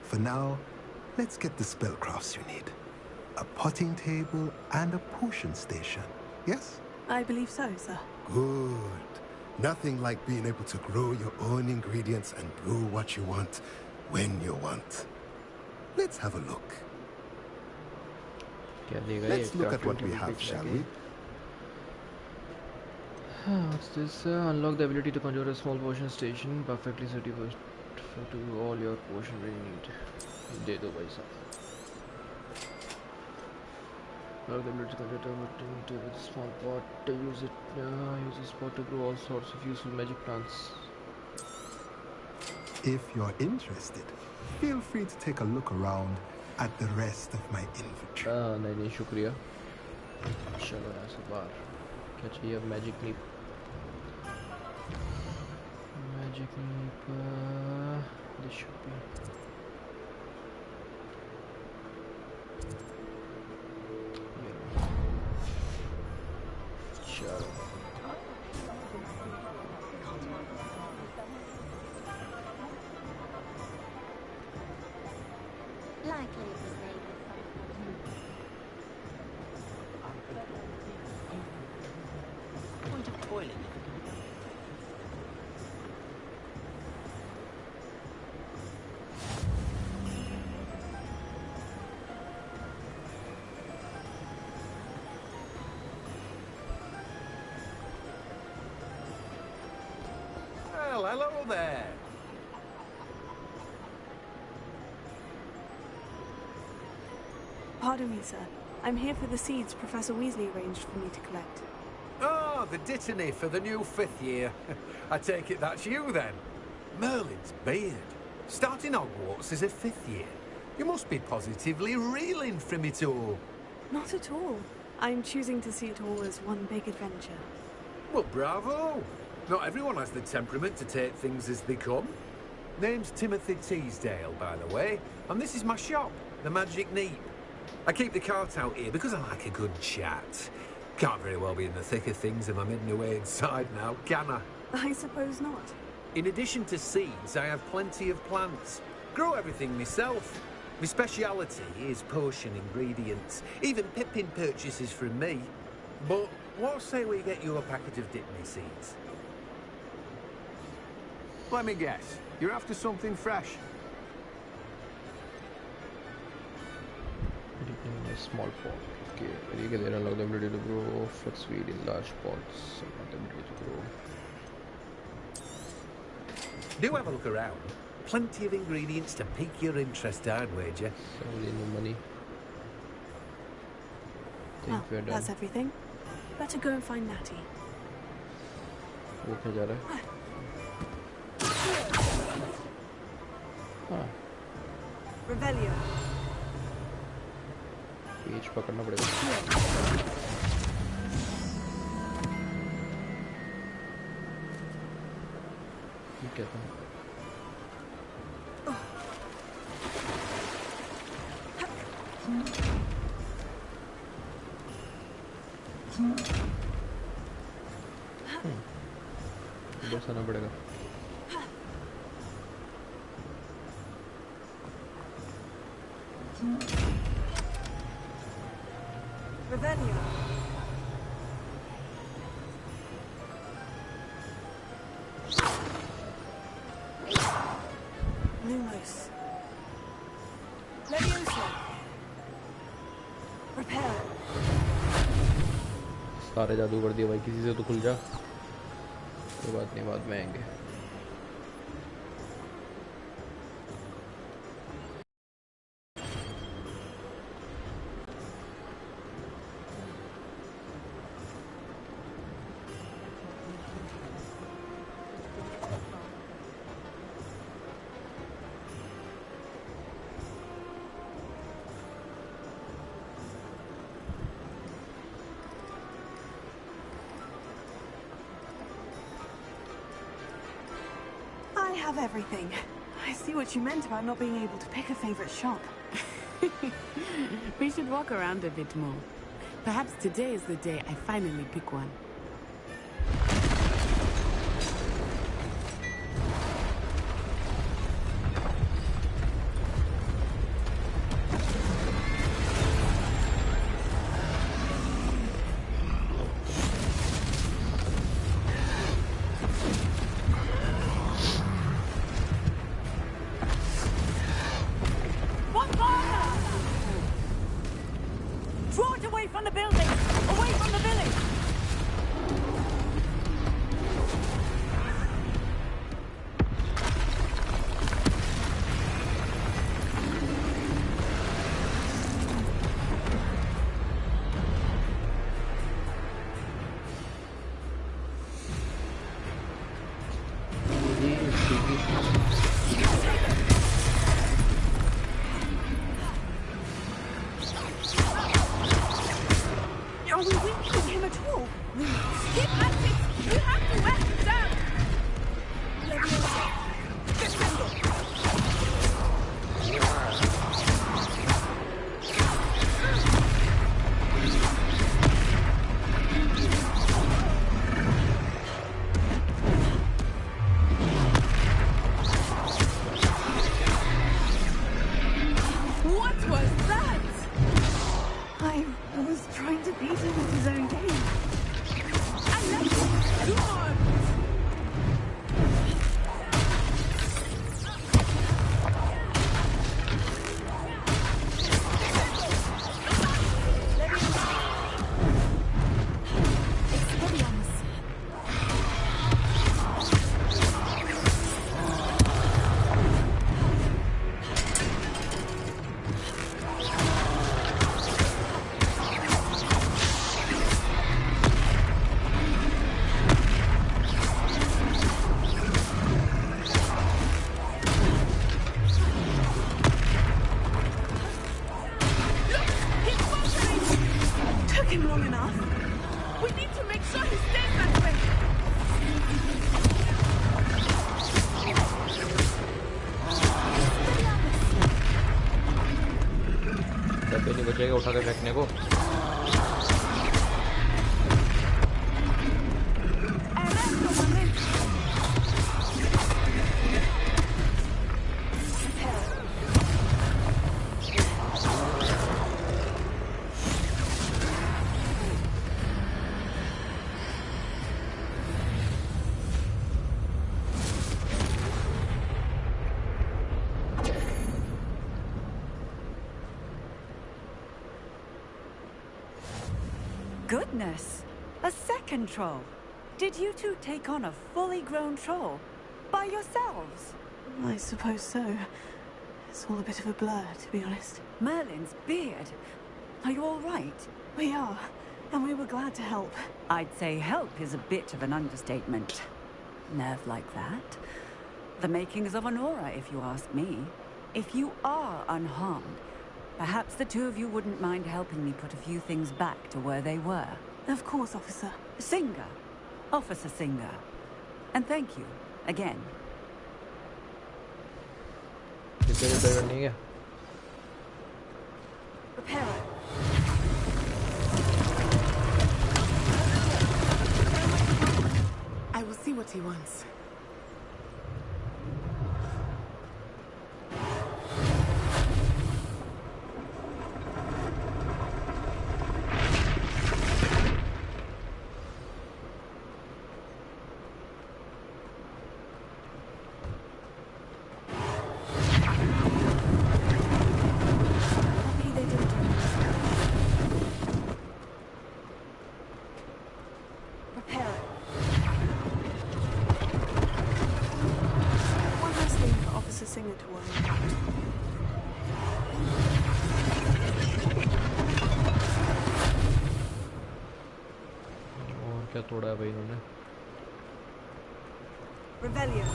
For now, let's get the spellcrafts you need. A potting table and a potion station, yes? I believe so, sir. Good. Nothing like being able to grow your own ingredients and brew what you want, when you want. Let's have a look. Let's look at what we have, shall we? What's this? Unlock the ability to conjure a small potion station, perfectly suited to all your potion really need. De do bhai sahab. Unlock the ability to conjure with a small pot. Use this pot to grow all sorts of useful magic plants. If you're interested, feel free to take a look around at the rest of my inventory. नहीं शुक्रिया. चलो यहाँ से बाहर. क्या चाहिए अब? Magic leap. Magic leap. This should be. Chalo. Likely it was made with something. Point of toilet. Well, hello there. Pardon me, sir. I'm here for the seeds Professor Weasley arranged for me to collect. Oh, the dittany for the new 5th year. I take it that's you then. Merlin's beard. Starting Hogwarts as a 5th year. You must be positively reeling from it all. Not at all. I'm choosing to see it all as one big adventure. Well, bravo. Not everyone has the temperament to take things as they come. Name's Timothy Teasdale, by the way, and this is my shop, the Magic Neep. I keep the cart out here because I like a good chat. Can't very well be in the thick of things if I'm hidden away inside now, can I? I suppose not. In addition to seeds, I have plenty of plants. Grow everything myself. My speciality is potion ingredients. Even Pippin purchases from me. But what say we get you a packet of Dittany seeds? Let me guess. You're after something fresh. In a small pot. Okay. You can unlock the ability to grow flex weed in large pots. Unlock the ability to grow. Do have a look around. Plenty of ingredients to pique your interest, I'd wager. Only no money. Well, that's everything. Better go and find Natty. वो क्या जा रहा है? हाँ. Revelio. Page पकड़ना पड़ेगा. ये क्या था? इधर से आना पड़ेगा. Revelio. Lumos. Leviosa. Repair. सारे जादू कर दिया भाई. किसी से तो खुल जा. कोई बात नहीं, बाद में आएंगे. I have everything. I see what you meant about not being able to pick a favorite shop. We should walk around a bit more. Perhaps today is the day I finally pick one. Keep at it! You have to wear it down! What was that? I was trying to beat him at his own game. I left you. Come on. Took him long enough. We need to make sure he stays that way! डब्बे नहीं बचेगा उठा के फेंकने को Goodness! A second troll! Did you two take on a fully grown troll? By yourselves? I suppose so. It's all a bit of a blur, to be honest. Merlin's beard! Are you all right? We are, and we were glad to help. I'd say help is a bit of an understatement. Nerve like that? The makings of an aura, if you ask me. If you are unharmed, perhaps the two of you wouldn't mind helping me put a few things back to where they were. Of course, officer. Singer. Officer Singer. And thank you, again. Prepare. I will see what he wants. तोड़ा है भाई इन्होंने Rebellion.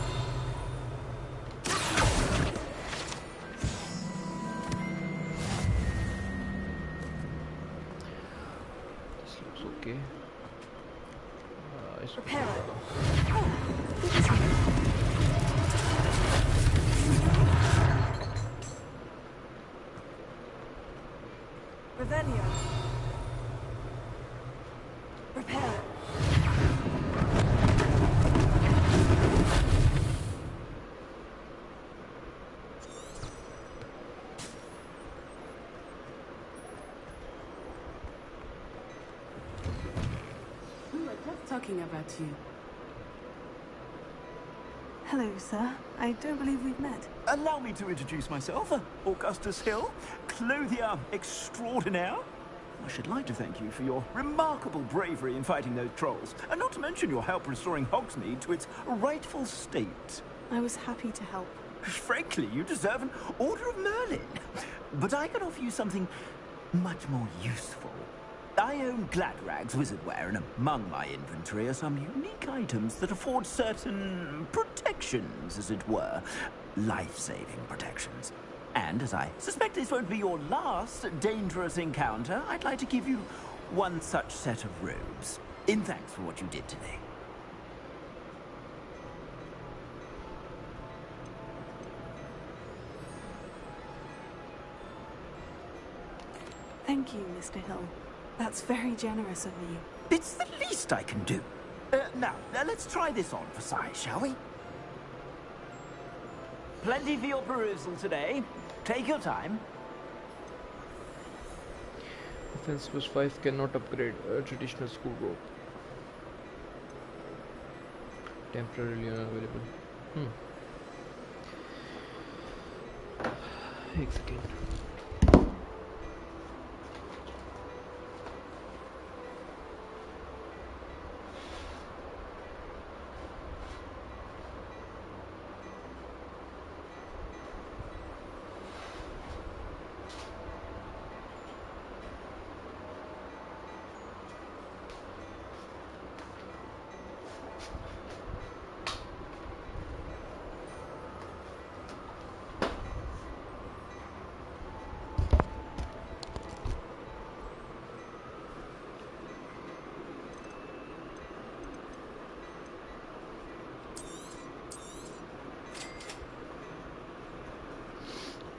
This looks okay. Prepare. Rebellion. Prepare. Talking about you. Hello, sir. I don't believe we've met. Allow me to introduce myself, Augustus Hill, clothier extraordinaire. I should like to thank you for your remarkable bravery in fighting those trolls, and not to mention your help restoring Hogsmeade to its rightful state. I was happy to help. Frankly, you deserve an Order of Merlin. But I can offer you something much more useful. I own Gladrag's wizardware, and among my inventory are some unique items that afford certain protections, as it were. Life-saving protections. And as I suspect this won't be your last dangerous encounter, I'd like to give you one such set of robes. In thanks for what you did today. Thank you, Mr. Hill. That's very generous of you. It's the least I can do. Now, let's try this on for size, shall we? Plenty for your perusal today. Take your time. Defense plus 5 cannot upgrade a traditional school rope. Temporarily unavailable. एक second.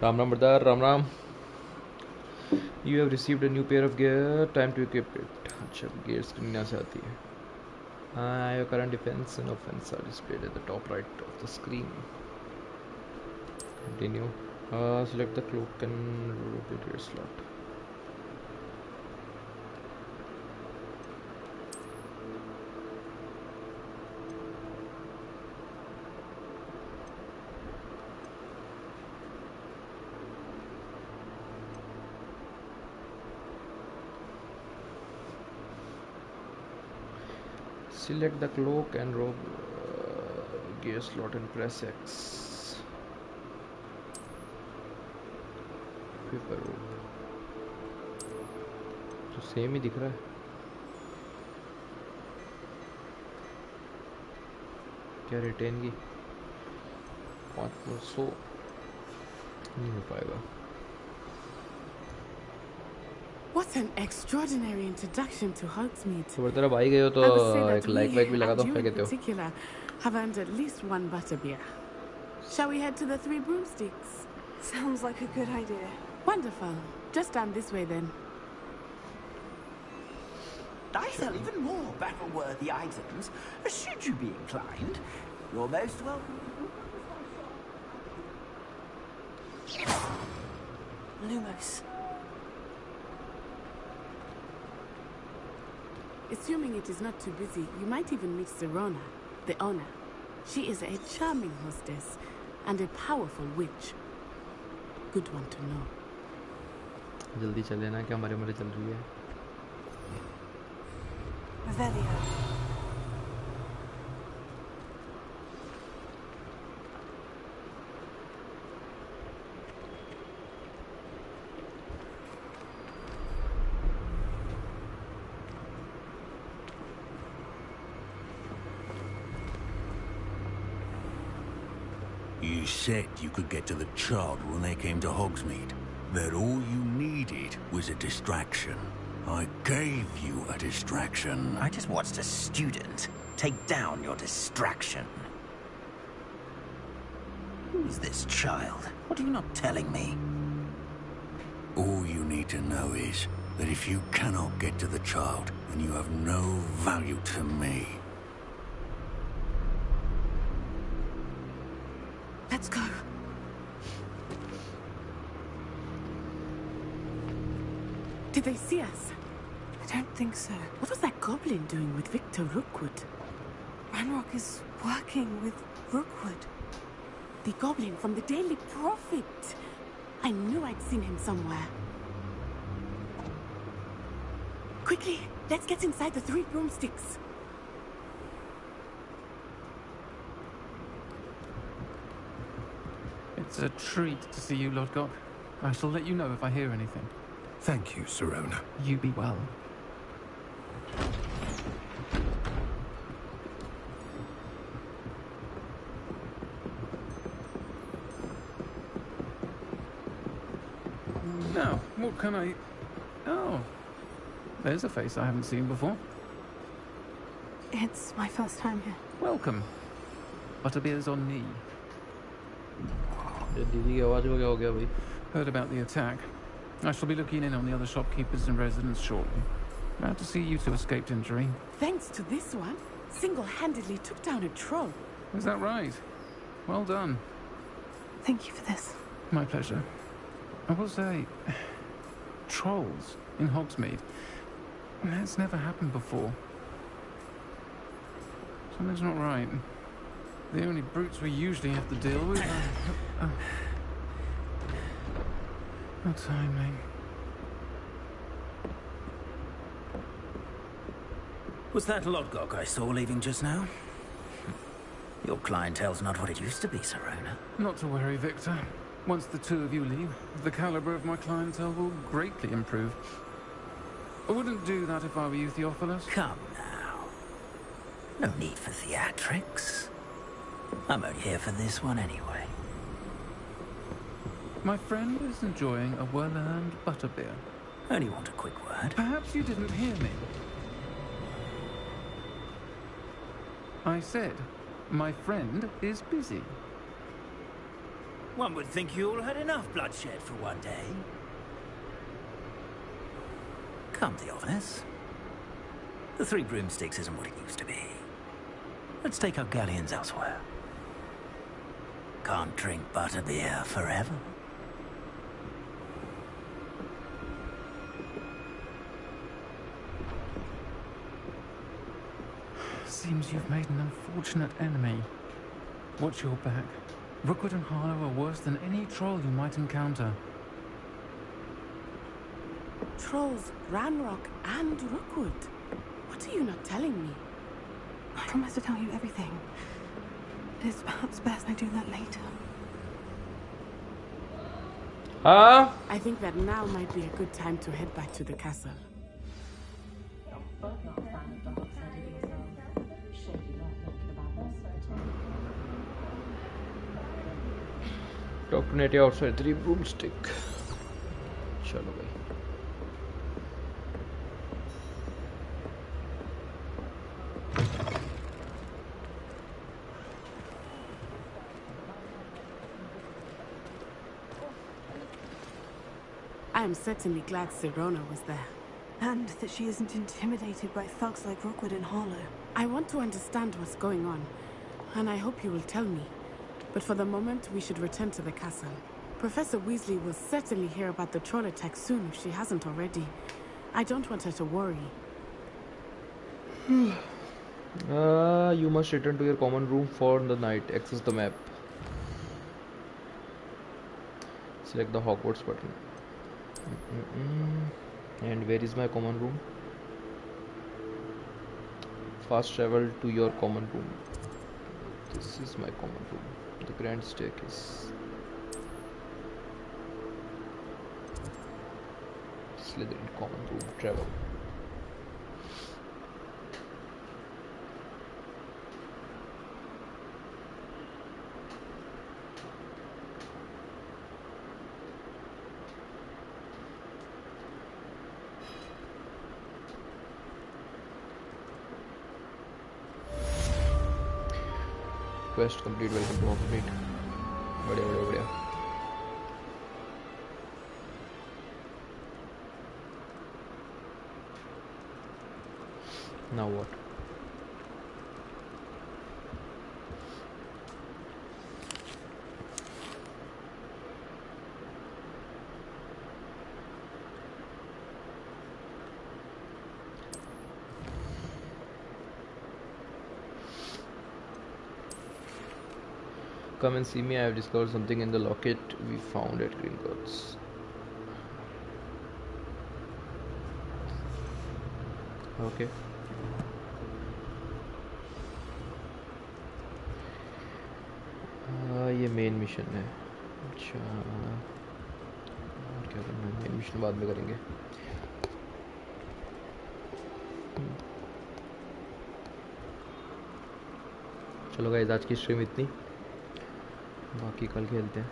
Ram Ram Bardar, Ram Ram. You have received a new pair of gear. Time to equip it. अच्छा gear screen यहाँ से आती है. Your current defense and offense are displayed at the top right of the screen. Continue. Select the cloak and rotate your slot. Select the cloak and robe gear slot and press X. Equip a robe. तो same ही दिख रहा है. क्या retain की 500 नहीं हो पाएगा. What an extraordinary introduction to Hogsmeade. तो बर्तरा भाई गए हो तो एक लाइक भी लगा दो. क्या कहते हो? In particular, have earned at least one butterbeer. Shall we head to the Three Broomsticks? Sounds like a good idea. Wonderful. Just down this way then. I sell even more battle-worthy items, should you be inclined. You're most welcome. Lumos. Assuming it is not too busy, you might even meet Serona, the owner. She is a charming hostess and a powerful witch. Good one to know. जल्दी चले ना क्या मरे मरे चल रही है. Revelio. You said you could get to the child when they came to Hogsmeade. That all you needed was a distraction. I gave you a distraction. I just watched a student take down your distraction. Who's this child? What are you not telling me? All you need to know is that if you cannot get to the child, then you have no value to me. Let's go. Did they see us? I don't think so. What was that goblin doing with Victor Rookwood? Ranrock is working with Rookwood. The goblin from the Daily Prophet. I knew I'd seen him somewhere. Quickly, let's get inside the Three Broomsticks. It's a treat to see you, Lord Gok. I shall let you know if I hear anything. Thank you, Serona. You be well. Now, what can I... Oh, there's a face I haven't seen before. It's my first time here. Welcome. Butterbeer's on me. दीदी की आवाज को क्या हो गया भाई? Heard about the attack. I shall be looking in on the other shopkeepers and residents shortly. Glad to see you two escaped injury. Thanks to this one, single-handedly took down a troll. Is that right? Well done. Thank you for this. My pleasure. I will say, trolls in Hogsmeade. That's never happened before. Something's not right. The only brutes we usually have to deal with are... No timing. Was that Lodgok I saw leaving just now? Your clientele's not what it used to be, Sirona. Not to worry, Victor. Once the two of you leave, the caliber of my clientele will greatly improve. I wouldn't do that if I were you, Theophilus. Come now. No need for theatrics. I'm only here for this one anyway. My friend is enjoying a well-earned butterbeer. Only want a quick word. Perhaps you didn't hear me. I said, my friend is busy. One would think you all had enough bloodshed for one day. Come, Theophilus. The Three Broomsticks isn't what it used to be. Let's take our galleons elsewhere. Can't drink butterbeer forever. Seems you've made an unfortunate enemy. Watch your back. Rookwood and Harlow are worse than any troll you might encounter. Trolls, Ranrock, and Rookwood. What are you not telling me? I promise to tell you everything. It is perhaps best I do that later. I think that now might be a good time to head back to the castle. Talk to Nettie outside Three Broomstick. चलो भाई. I am certainly glad Sirona was there. And that she isn't intimidated by thugs like Rookwood and Harlow. I want to understand what's going on, and I hope you will tell me. But for the moment, we should return to the castle. Professor Weasley will certainly hear about the troll attack soon if she hasn't already. I don't want her to worry. You must return to your common room for the night. Access the map. Select the Hogwarts button. And where is my common room? Fast travel to your common room. This is my common room. The grand staircase. Slytherin common room. Travel. Quest complete. Welcome to Hogsmeade. बढ़िया बढ़िया बढ़िया. Now what? Come and see me. I have discovered something in the locket we found at Gringotts. Okay. ये main mission है. अच्छा, और क्या करना है? मेन मिशन बाद में करेंगे. चलो गाइस, आज की स्ट्रीम इतनी. बाकी कल खेलते हैं.